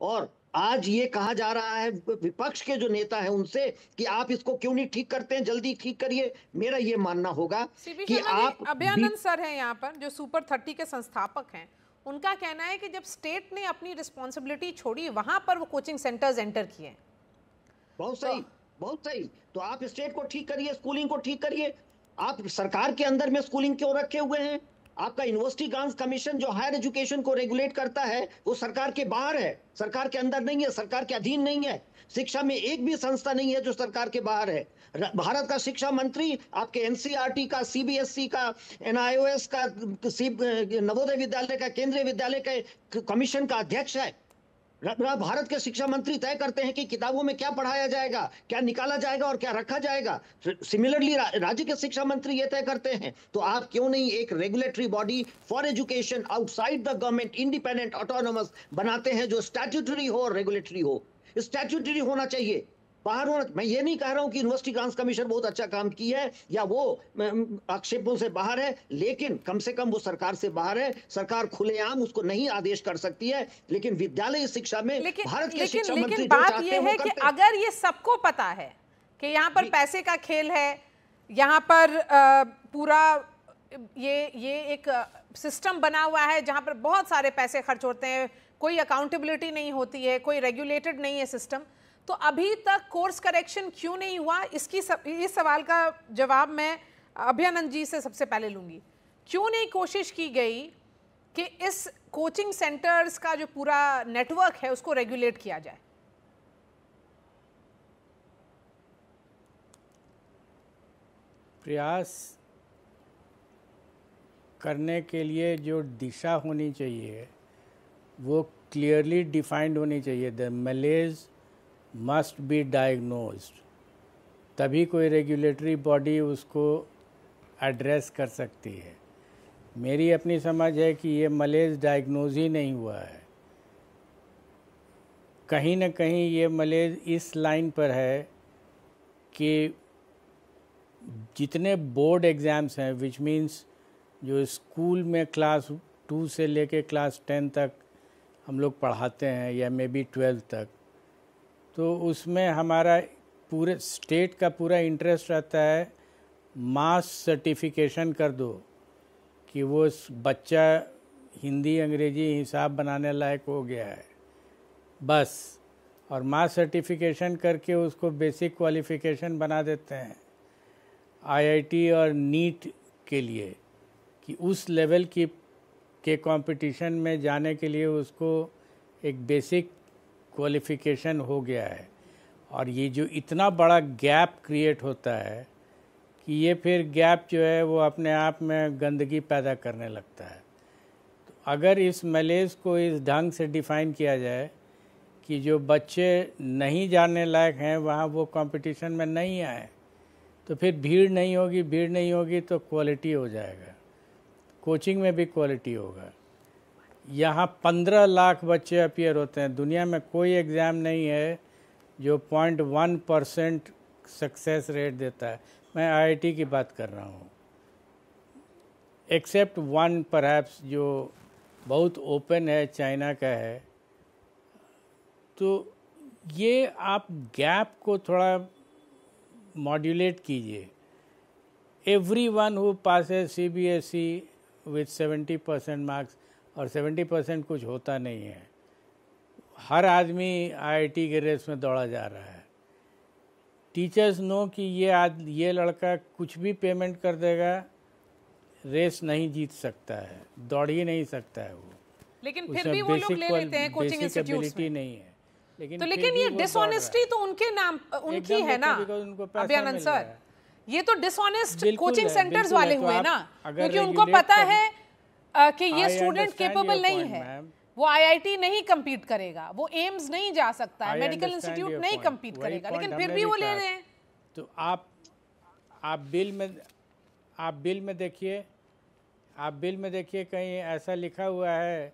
और आज ये कहा जा रहा है विपक्ष के जो नेता हैं उनसे कि आप इसको क्यों नहीं ठीक करते हैं, जल्दी ठीक करिए। मेरा ये मानना होगा कि आप अभयानंद सर हैं यहाँ पर जो सुपर 30 के संस्थापक हैं, उनका कहना है कि जब स्टेट ने अपनी रिस्पॉन्सिबिलिटी छोड़ी वहां पर वो कोचिंग सेंटर्स एंटर किए। बहुत सही, बहुत सही। तो आप स्टेट को ठीक करिए, स्कूलिंग को ठीक करिए। आप सरकार के अंदर में स्कूलिंग क्यों रखे हुए हैं? आपका यूनिवर्सिटी ग्रांट्स कमीशन जो हायर एजुकेशन को रेगुलेट करता है वो सरकार के बाहर है, सरकार के अंदर नहीं है, सरकार के अधीन नहीं है। शिक्षा में एक भी संस्था नहीं है जो सरकार के बाहर है। भारत का शिक्षा मंत्री आपके एनसीईआरटी का, सीबीएसई का, एनआईओएस का, नवोदय विद्यालय का, केंद्रीय विद्यालय के कमीशन का अध्यक्ष है। भारत के शिक्षा मंत्री तय करते हैं कि किताबों में क्या पढ़ाया जाएगा, क्या निकाला जाएगा और क्या रखा जाएगा। सिमिलरली राज्य के शिक्षा मंत्री ये तय करते हैं। तो आप क्यों नहीं एक regulatory body for education outside the government, independent, autonomous बनाते हैं जो स्टैट्यूटरी हो और रेगुलेटरी हो? स्टैट्यूटरी होना चाहिए, बाहर होना। मैं ये नहीं कह रहा हूं कि यूनिवर्सिटी ग्रांट्स कमीशन बहुत अच्छा काम की है या वो आक्षेपों से बाहर है, लेकिन कम से कम वो सरकार से बाहर है। सरकार खुलेआम उसको नहीं आदेश कर सकती है, लेकिन विद्यालय शिक्षा में भारत के शिक्षा मंत्री जो बात ये है कि अगर ये सबको पता है कि यहाँ पर पैसे का खेल है, यहाँ पर पूरा ये एक सिस्टम बना हुआ है जहाँ पर बहुत सारे पैसे खर्च होते हैं, कोई अकाउंटेबिलिटी नहीं होती है, कोई रेगुलेटेड नहीं है सिस्टम, तो अभी तक कोर्स करेक्शन क्यों नहीं हुआ? इस सवाल का जवाब मैं अभयानंद जी से सबसे पहले लूंगी। क्यों नहीं कोशिश की गई कि इस कोचिंग सेंटर्स का जो पूरा नेटवर्क है उसको रेगुलेट किया जाए? प्रयास करने के लिए जो दिशा होनी चाहिए वो क्लियरली डिफाइंड होनी चाहिए। द मलेज मस्ट बी डायग्नोज्ड, तभी कोई रेगुलेटरी बॉडी उसको एड्रेस कर सकती है। मेरी अपनी समझ है कि ये मलेज डायग्नोज ही नहीं हुआ है। कहीं ना कहीं ये मलेज इस लाइन पर है कि जितने बोर्ड एग्ज़ाम्स हैं, विच मीन्स जो स्कूल में क्लास 2 से लेके क्लास 10 तक हम लोग पढ़ाते हैं या मे बी 12 तक, तो उसमें हमारा पूरे स्टेट का पूरा इंटरेस्ट रहता है मास सर्टिफिकेशन कर दो कि वो बच्चा हिंदी अंग्रेजी हिसाब बनाने लायक हो गया है बस, और मास सर्टिफिकेशन करके उसको बेसिक क्वालिफिकेशन बना देते हैं आईआईटी और नीट के लिए कि उस लेवल के कंपटीशन में जाने के लिए उसको एक बेसिक क्वालिफिकेशन हो गया है। और ये जो इतना बड़ा गैप क्रिएट होता है कि ये फिर गैप जो है वो अपने आप में गंदगी पैदा करने लगता है। तो अगर इस मलेज को इस ढंग से डिफ़ाइन किया जाए कि जो बच्चे नहीं जाने लायक हैं वहाँ वो कंपटीशन में नहीं आए, तो फिर भीड़ नहीं होगी तो क्वालिटी हो जाएगा, कोचिंग में भी क्वालिटी होगा। यहाँ 15 लाख बच्चे अपीयर होते हैं, दुनिया में कोई एग्ज़ाम नहीं है जो 0.1% सक्सेस रेट देता है। मैं आईआईटी की बात कर रहा हूँ, एक्सेप्ट वन परहैप्स जो बहुत ओपन है, चाइना का है। तो ये आप गैप को थोड़ा मॉड्यूलेट कीजिए। Everyone who passes CBSE with 70% marks, और 70% कुछ होता नहीं है, हर आदमी आईआईटी के रेस में दौड़ा जा रहा है। टीचर्स नो कि ये लड़का कुछ भी पेमेंट कर देगा, रेस नहीं जीत सकता है, दौड़ ही नहीं सकता है वो, लेकिन फिर भी वो लोग ले लेते हैं कोचिंग इंस्टीट्यूट्स में। नहीं है, लेकिन ये डिसऑनेस्टी तो उनके नाम उनकी है ना अभयानंद सर, ये तो डिसऑनेस्ट कोचिंग सेंटर्स वाले हुए ना, क्योंकि उनको पता है कि ये स्टूडेंट केपेबल नहीं है, वो आईआईटी नहीं compete करेगा, वो एम्स नहीं जा सकता है, मेडिकल इंस्टीट्यूट नहीं compete करेगा, लेकिन फिर भी वो ले रहे हैं। तो आप बिल में देखिए कहीं ऐसा लिखा हुआ है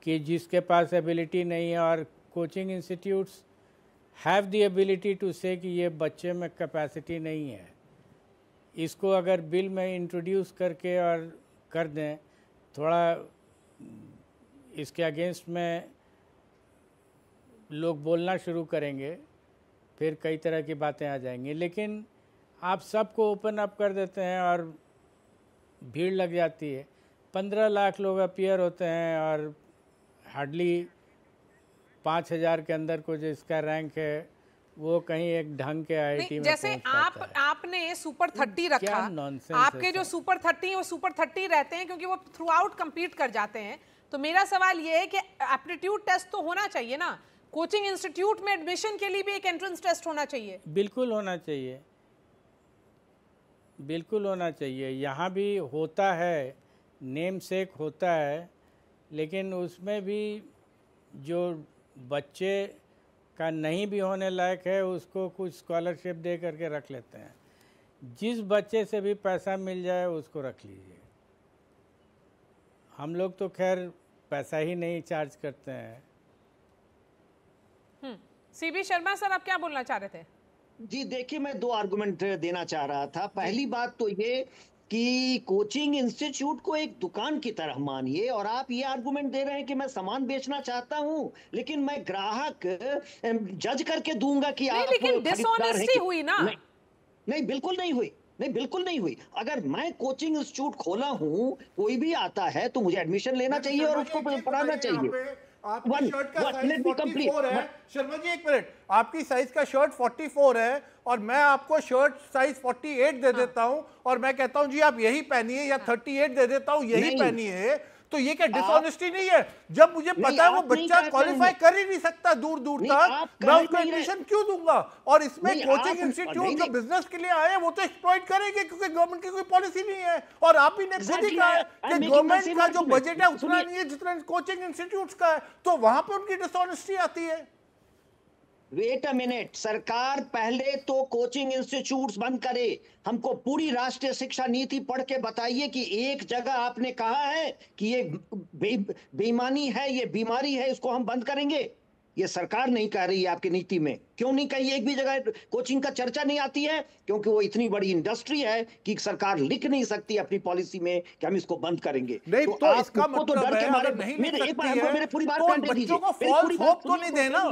कि जिसके पास एबिलिटी नहीं है, और coaching institutes have the ability to say कि ये बच्चे में कैपेसिटी नहीं है। इसको अगर बिल में इंट्रोड्यूस करके और कर दें, थोड़ा इसके अगेंस्ट में लोग बोलना शुरू करेंगे, फिर कई तरह की बातें आ जाएंगी। लेकिन आप सबको ओपन अप कर देते हैं और भीड़ लग जाती है। 15 लाख लोग अपीयर होते हैं और हार्डली 5000 के अंदर को जिसका रैंक है वो कहीं एक ढंग के आईआईटी में जैसे आपने सुपर 30 रखा, आपके जो सुपर 30 हैं वो सुपर 30 रहते हैं क्योंकि वो थ्रू आउट कम्पीट कर जाते हैं। तो मेरा सवाल ये है कि एप्टीट्यूड टेस्ट तो होना चाहिए ना, कोचिंग इंस्टीट्यूट में एडमिशन के लिए भी एक एंट्रेंस टेस्ट होना चाहिए। बिल्कुल होना चाहिए, बिल्कुल होना चाहिए। यहाँ भी होता है, नेम सेक होता है, लेकिन उसमें भी जो बच्चे का नहीं भी होने लायक है उसको कुछ स्कॉलरशिप दे करके रख लेते हैं। जिस बच्चे से भी पैसा मिल जाए उसको रख लीजिए। हम लोग तो खैर पैसा ही नहीं चार्ज करते हैं। सीबी शर्मा सर, आप क्या बोलना चाह रहे थे? जी देखिए, मैं 2 आर्गुमेंट देना चाह रहा था। पहली बात तो ये कि कोचिंग इंस्टीट्यूट को एक दुकान की तरह मानिए, और आप ये आर्गुमेंट दे रहे हैं कि मैं सामान बेचना चाहता हूं, लेकिन मैं ग्राहक जज करके दूंगा कि आप लेकिन डिसऑनेस्टी हुई ना। नहीं, बिल्कुल नहीं हुई, नहीं बिल्कुल नहीं हुई। अगर मैं कोचिंग इंस्टीट्यूट खोला हूं, कोई भी आता है तो मुझे एडमिशन लेना चाहिए और उसको पढ़ाना चाहिए। आपकी शर्ट का साइज 44 है। शर्मा जी एक मिनट, आपकी साइज का शर्ट 44 है और मैं आपको शर्ट साइज 48 दे देता हूं और मैं कहता हूं जी आप यही पहनिए, या 38 दे देता हूं यही पहनिए, तो ये क्या डिसऑनेस्टी नहीं है? जब मुझे पता है वो बच्चा क्वालिफाई कर ही नहीं सकता दूर दूर तक, मैं उसको एडमिशन क्यों दूंगा? और इसमें कोचिंग इंस्टीट्यूट जो बिजनेस के लिए आए वो तो एक्सप्लॉइट करेंगे क्योंकि गवर्नमेंट की कोई पॉलिसी नहीं है। और आप ही ने खुद ही कहा है कि गवर्नमेंट का जो बजट है उतना नहीं है जितना कोचिंग इंस्टीट्यूट का है, तो वहां पर उनकी डिसऑनेस्टी आती है। वेट अ मिनट, सरकार पहले तो कोचिंग इंस्टीट्यूट्स बंद करे। हमको पूरी राष्ट्रीय शिक्षा नीति पढ़ के बताइए कि एक जगह आपने कहा है कि ये बेईमानी है, ये बीमारी है, इसको हम बंद करेंगे। ये सरकार नहीं कह रही है आपकी नीति में। क्यों नहीं कही? एक भी जगह कोचिंग का चर्चा नहीं आती है, क्योंकि वो इतनी बड़ी इंडस्ट्री है कि सरकार लिख नहीं सकती अपनी पॉलिसी में कि हम इसको बंद करेंगे। नहीं तो इसका मतलब है अगर नहीं लिख सकती है तो बच्चों को फॉल्स होप तो नहीं देना।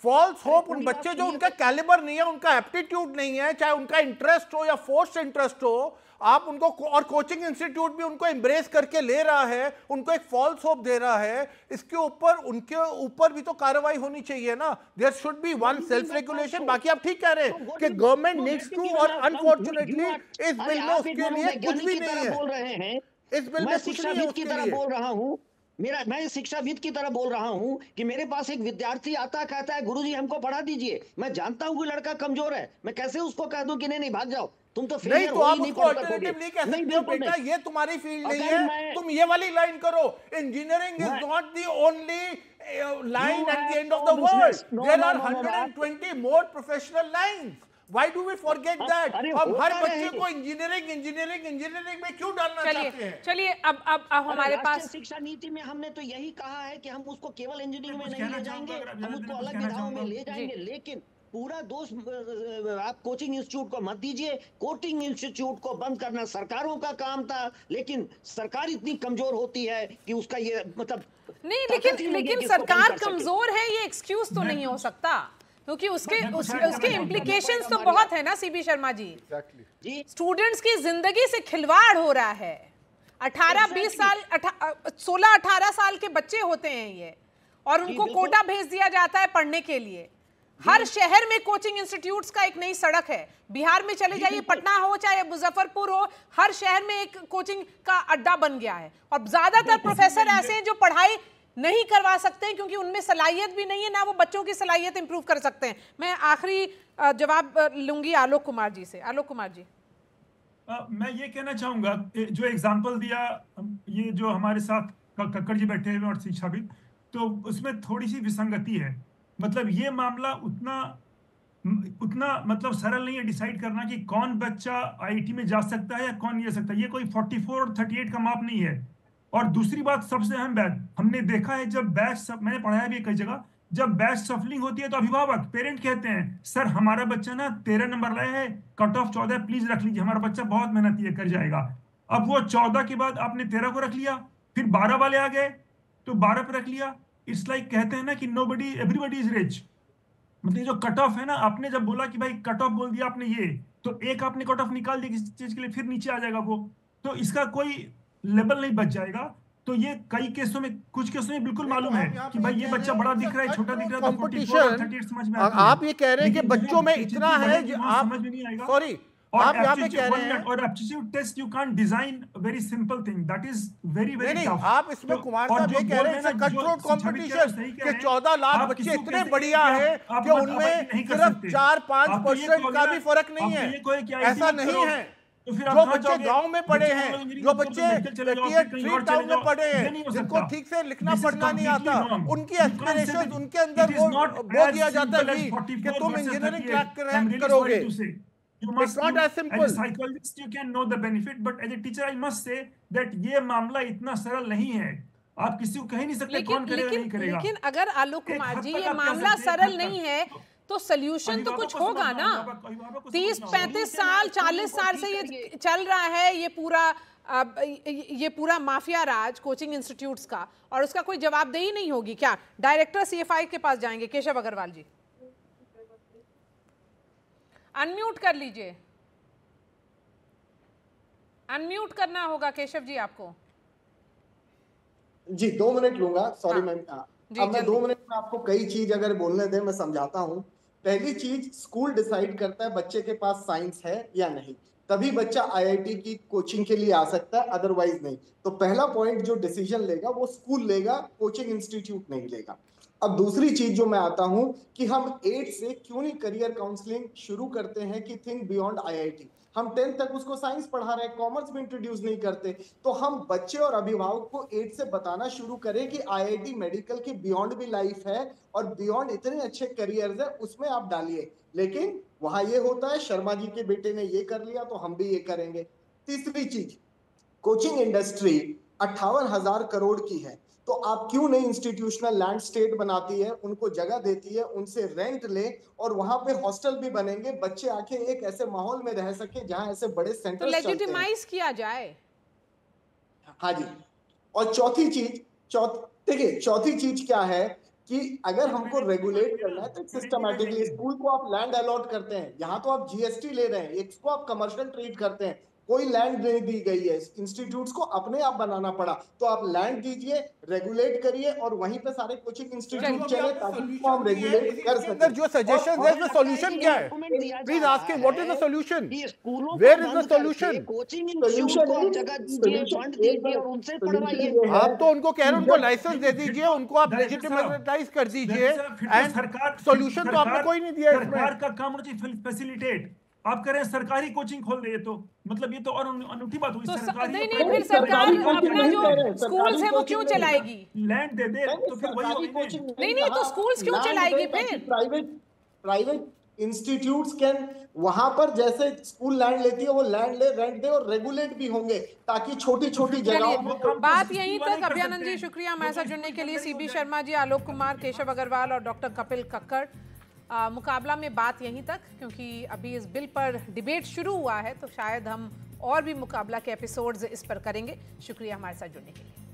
फॉल्स होप उन बच्चे जो उनका कैलिबर नहीं है, उनका एप्टीट्यूड नहीं है, चाहे उनका इंटरेस्ट हो या फोर्स इंटरेस्ट हो, आप उनको, और कोचिंग इंस्टीट्यूट भी उनको एम्ब्रेस करके ले रहा है, उनको एक फॉल्स होप दे रहा है। इसके ऊपर उनके ऊपर भी तो कार्रवाई होनी चाहिए ना। There should be one self regulation. बाकी आप ठीक कह रहे हैं कि गवर्नमेंट नीड्स टू, और अनफॉर्चुनेटली इस बिल में उसके लिए कुछ भी नहीं है। बोल रहे हैं इस बिल में शिक्षाविद की तरह बोल रहा हूं, मैं शिक्षाविद की तरह बोल रहा हूं कि मेरे पास एक विद्यार्थी आता कहता है गुरुजी हमको पढ़ा दीजिए। मैं जानता हूं कि लड़का कमजोर है, मैं कैसे उसको कह दूं कि नहीं भाग जाओ, तुम तो नहीं, तो आप उसको अल्टरनेटिव नहीं कह सकते हो बेटा, ये तुम्हारी फील्ड नहीं है, तुम ये वाली लाइन करो। Engineering is not the only line at the end of the world, there are 120 more professional lines. Why do we forget that? हम हर बच्चे को इंजीनियरिंग में क्यों डालना चाहते हैं? चलिए अब हमारे पास शिक्षा नीति में हमने तो यही कहा है कि हम उसको केवल इंजीनियरिंग में नहीं ले जाएंगे, हम उसको अलग विधाओं में ले जाएंगे। लेकिन पूरा दोष आप कोचिंग इंस्टीट्यूट को मत दीजिए। कोचिंग इंस्टीट्यूट को बंद करना सरकारों का काम था, लेकिन सरकार इतनी कमजोर होती है कि उसका ये मतलब नहीं, लेकिन सरकार कमजोर है ये एक्सक्यूज तो नहीं हो सकता, क्योंकि उसके इम्प्लीकेशंस तो बहुत है ना सीबी शर्मा जी। स्टूडेंट्स की जिंदगी से खिलवाड़ हो रहा है। 18-20 साल 16-18 साल के बच्चे होते हैं ये, और उनको कोटा भेज दिया जाता है पढ़ने के लिए। हर शहर में कोचिंग इंस्टीट्यूट्स का एक नई सड़क है। बिहार में चले जाइए, पटना हो चाहे मुजफ्फरपुर हो, हर शहर में एक कोचिंग का अड्डा बन गया है। और ज्यादातर प्रोफेसर ऐसे हैं जो पढ़ाई नहीं करवा सकते हैं क्योंकि उनमें सलाहियत भी नहीं है, ना वो बच्चों की सलाहियत इंप्रूव कर सकते हैं। मैं आखिरी जवाब लूंगी आलोक कुमार जी से। आलोक कुमार जी, मैं ये कहना चाहूंगा, जो एग्जांपल दिया ये जो हमारे साथ कक्कड़ जी बैठे हुए और शिक्षाविद, तो उसमें थोड़ी सी विसंगति है। मतलब ये मामला उतना मतलब सरल नहीं है डिसाइड करना कि कौन बच्चा आईआईटी में जा सकता है या कौन नहीं जा सकता। ये कोई 44 और 38 का माप नहीं है। और दूसरी बात, सबसे अहम बात, हमने देखा है जब बैच, मैंने पढ़ाया भी कई जगह, जब बैच सफलिंग होती है तो अभिभावक, पेरेंट कहते हैं सर हमारा बच्चा ना 13 नंबर लाया है, कट ऑफ 14, प्लीज रख लीजिए, हमारा बच्चा बहुत मेहनत ये कर जाएगा। अब वो 14 के बाद आपने 13 को रख लिया, फिर 12 वाले आ गए तो 12 पे रख लिया। इट्स लाइक कहते हैं ना कि नोबडी एवरीबडी इज रिच। मतलब जो कट ऑफ है ना, आपने जब बोला कि भाई कट ऑफ बोल दिया आपने ये, तो एक आपने कट ऑफ निकाल दिया किसी चीज के लिए, फिर नीचे आ जाएगा वो, तो इसका कोई लेवल नहीं बच जाएगा। तो ये कई केसों में, कुछ केसों में बिल्कुल मालूम है कि भाई ये बच्चा बड़ा दिख रहा है, छोटा दिख रहा है, तो 44 और 38 समझ में आता है। आप ये कह रहे हैं कि बच्चों में इतना है जो आप समझ में नहीं आएगा। सॉरी, आप यहाँ पे कह रहे हैं, और aptitude test you can't design very simple thing, that is very very tough. आप इसमें कुमार साहब ये कह रहे हैं कट थ्रोट कंपटीशन कि 14 लाख बच्चे इतने बढ़िया हैं कि उनमें सिर्फ 4-5% का भी फर्क नहीं है, ऐसा नहीं है। जो बच्चे गांव में पढ़े हैं, जो बच्चे टियर 3 टाउन में पढ़े हैं, जिनको ठीक से लिखना पढ़ना नहीं आता, उनकी एस्पिरेशंस, उनके अंदर वो दिया जाता है कि तुम इंजीनियरिंग क्रैक करोगे। It's not as simple. As a psychologist, you can know the benefit, but as a teacher, I must say that ये मामला इतना सरल नहीं है। आप किसी को कह नहीं सकते कौन करेगा नहीं करेगा। लेकिन अगर आलोक कुमार जी ये मामला सरल नहीं है तो सल्यूशन तो कुछ होगा ना। 30-35 साल 40 साल से ये चल रहा है, ये पूरा माफिया राज कोचिंग इंस्टीट्यूट्स का, और उसका कोई जवाबदेही नहीं होगी क्या? डायरेक्टर CFI के पास जाएंगे, केशव अग्रवाल जी अनम्यूट कर लीजिए, अनम्यूट करना होगा केशव जी आपको। जी 2 मिनट लूंगा, सॉरी मैम। अब मैं 2 मिनट में आपको कई चीज अगर बोलने दें मैं समझाता हूँ। पहली चीज, स्कूल डिसाइड करता है बच्चे के पास साइंस है या नहीं, तभी बच्चा IIT की कोचिंग के लिए आ सकता है, अदरवाइज नहीं। तो पहला पॉइंट जो डिसीजन लेगा वो स्कूल लेगा, कोचिंग इंस्टीट्यूट नहीं लेगा। अब दूसरी चीज जो मैं आता हूं कि हम 8 से क्यों नहीं करियर काउंसलिंग शुरू करते हैं कि थिंक बियॉन्ड IIT। हम 10th तक उसको साइंस पढ़ा रहे हैं, कॉमर्स में इंट्रोड्यूस नहीं करते। तो हम बच्चे और अभिभावक को 8 से बताना शुरू करें कि IIT मेडिकल की बियॉन्ड भी लाइफ है और बियॉन्ड इतने अच्छे करियर्स है, उसमें आप डालिए। लेकिन वहां ये होता है शर्मा जी के बेटे ने ये कर लिया तो हम भी ये करेंगे। तीसरी चीज, कोचिंग इंडस्ट्री 58,000 करोड़ की है, तो आप क्यों नहीं इंस्टीट्यूशनल लैंड स्टेट बनाती है, उनको जगह देती है, उनसे रेंट ले और वहां पे हॉस्टल भी बनेंगे, बच्चे आके एक ऐसे माहौल में रह सके जहां ऐसे बड़े सेंटर तो लेजिटिमाइज किया जाए। हाँ जी। और चौथी चीज क्या है कि अगर हमको रेगुलेट करना है तो सिस्टमैटिकली स्कूल को आप लैंड अलॉट करते हैं, यहाँ तो आप GST ले रहे हैं, इसको आप कमर्शियल ट्रीट करते हैं, कोई लैंड नहीं दी गई है, इंस्टीट्यूट्स को अपने आप बनाना पड़ा, तो आप लैंड दीजिए, रेगुलेट करिए और वहीं पे सारे कोचिंग इंस्टीट्यूट चले ताकि हम रेगुलेट कर सकें। जो सजेशंस है, इसमें सॉल्यूशन क्या है? Please ask him what is the solution, where is the solution? Coaching institute को जगह दीजिए, फंड दीजिए और उनसे पढ़वाइए। आप तो उनको कह रहे हैं उनको लाइसेंस दे दीजिए, उनको आप लेजिटिमाइज कर दीजिए, एंड सरकार सॉल्यूशन तो आपने कोई नहीं दिया। सरकार का काम होना चाहिए फैसिलिटेट। आप कह रहे हैं सरकारी कोचिंग खोल दे, तो मतलब ये तो और अनूठी बात हुई। तो नहीं फिर सरकार अपना जो स्कूल्स है वो क्यों चलाएगी? लैंड दे दे तो फिर वही कोचिंग नहीं तो स्कूल्स क्यों चलाएगी फिर? प्राइवेट इंस्टीट्यूट्स कैन वहां पर जैसे स्कूल लैंड लेती है वो लैंड ले, रेंट दे और रेगुलेट भी होंगे ताकि छोटी छोटी जगहों में। बात यहीं तक। अभ्यानंद जी शुक्रिया हमारे साथ जुड़ने के लिए। CB शर्मा जी, आलोक कुमार, केशव अग्रवाल और डॉक्टर कपिल कक्कड़। मुकाबला में बात यहीं तक, क्योंकि अभी इस बिल पर डिबेट शुरू हुआ है तो शायद हम और भी मुकाबला के एपिसोड्स इस पर करेंगे। शुक्रिया हमारे साथ जुड़ने के लिए।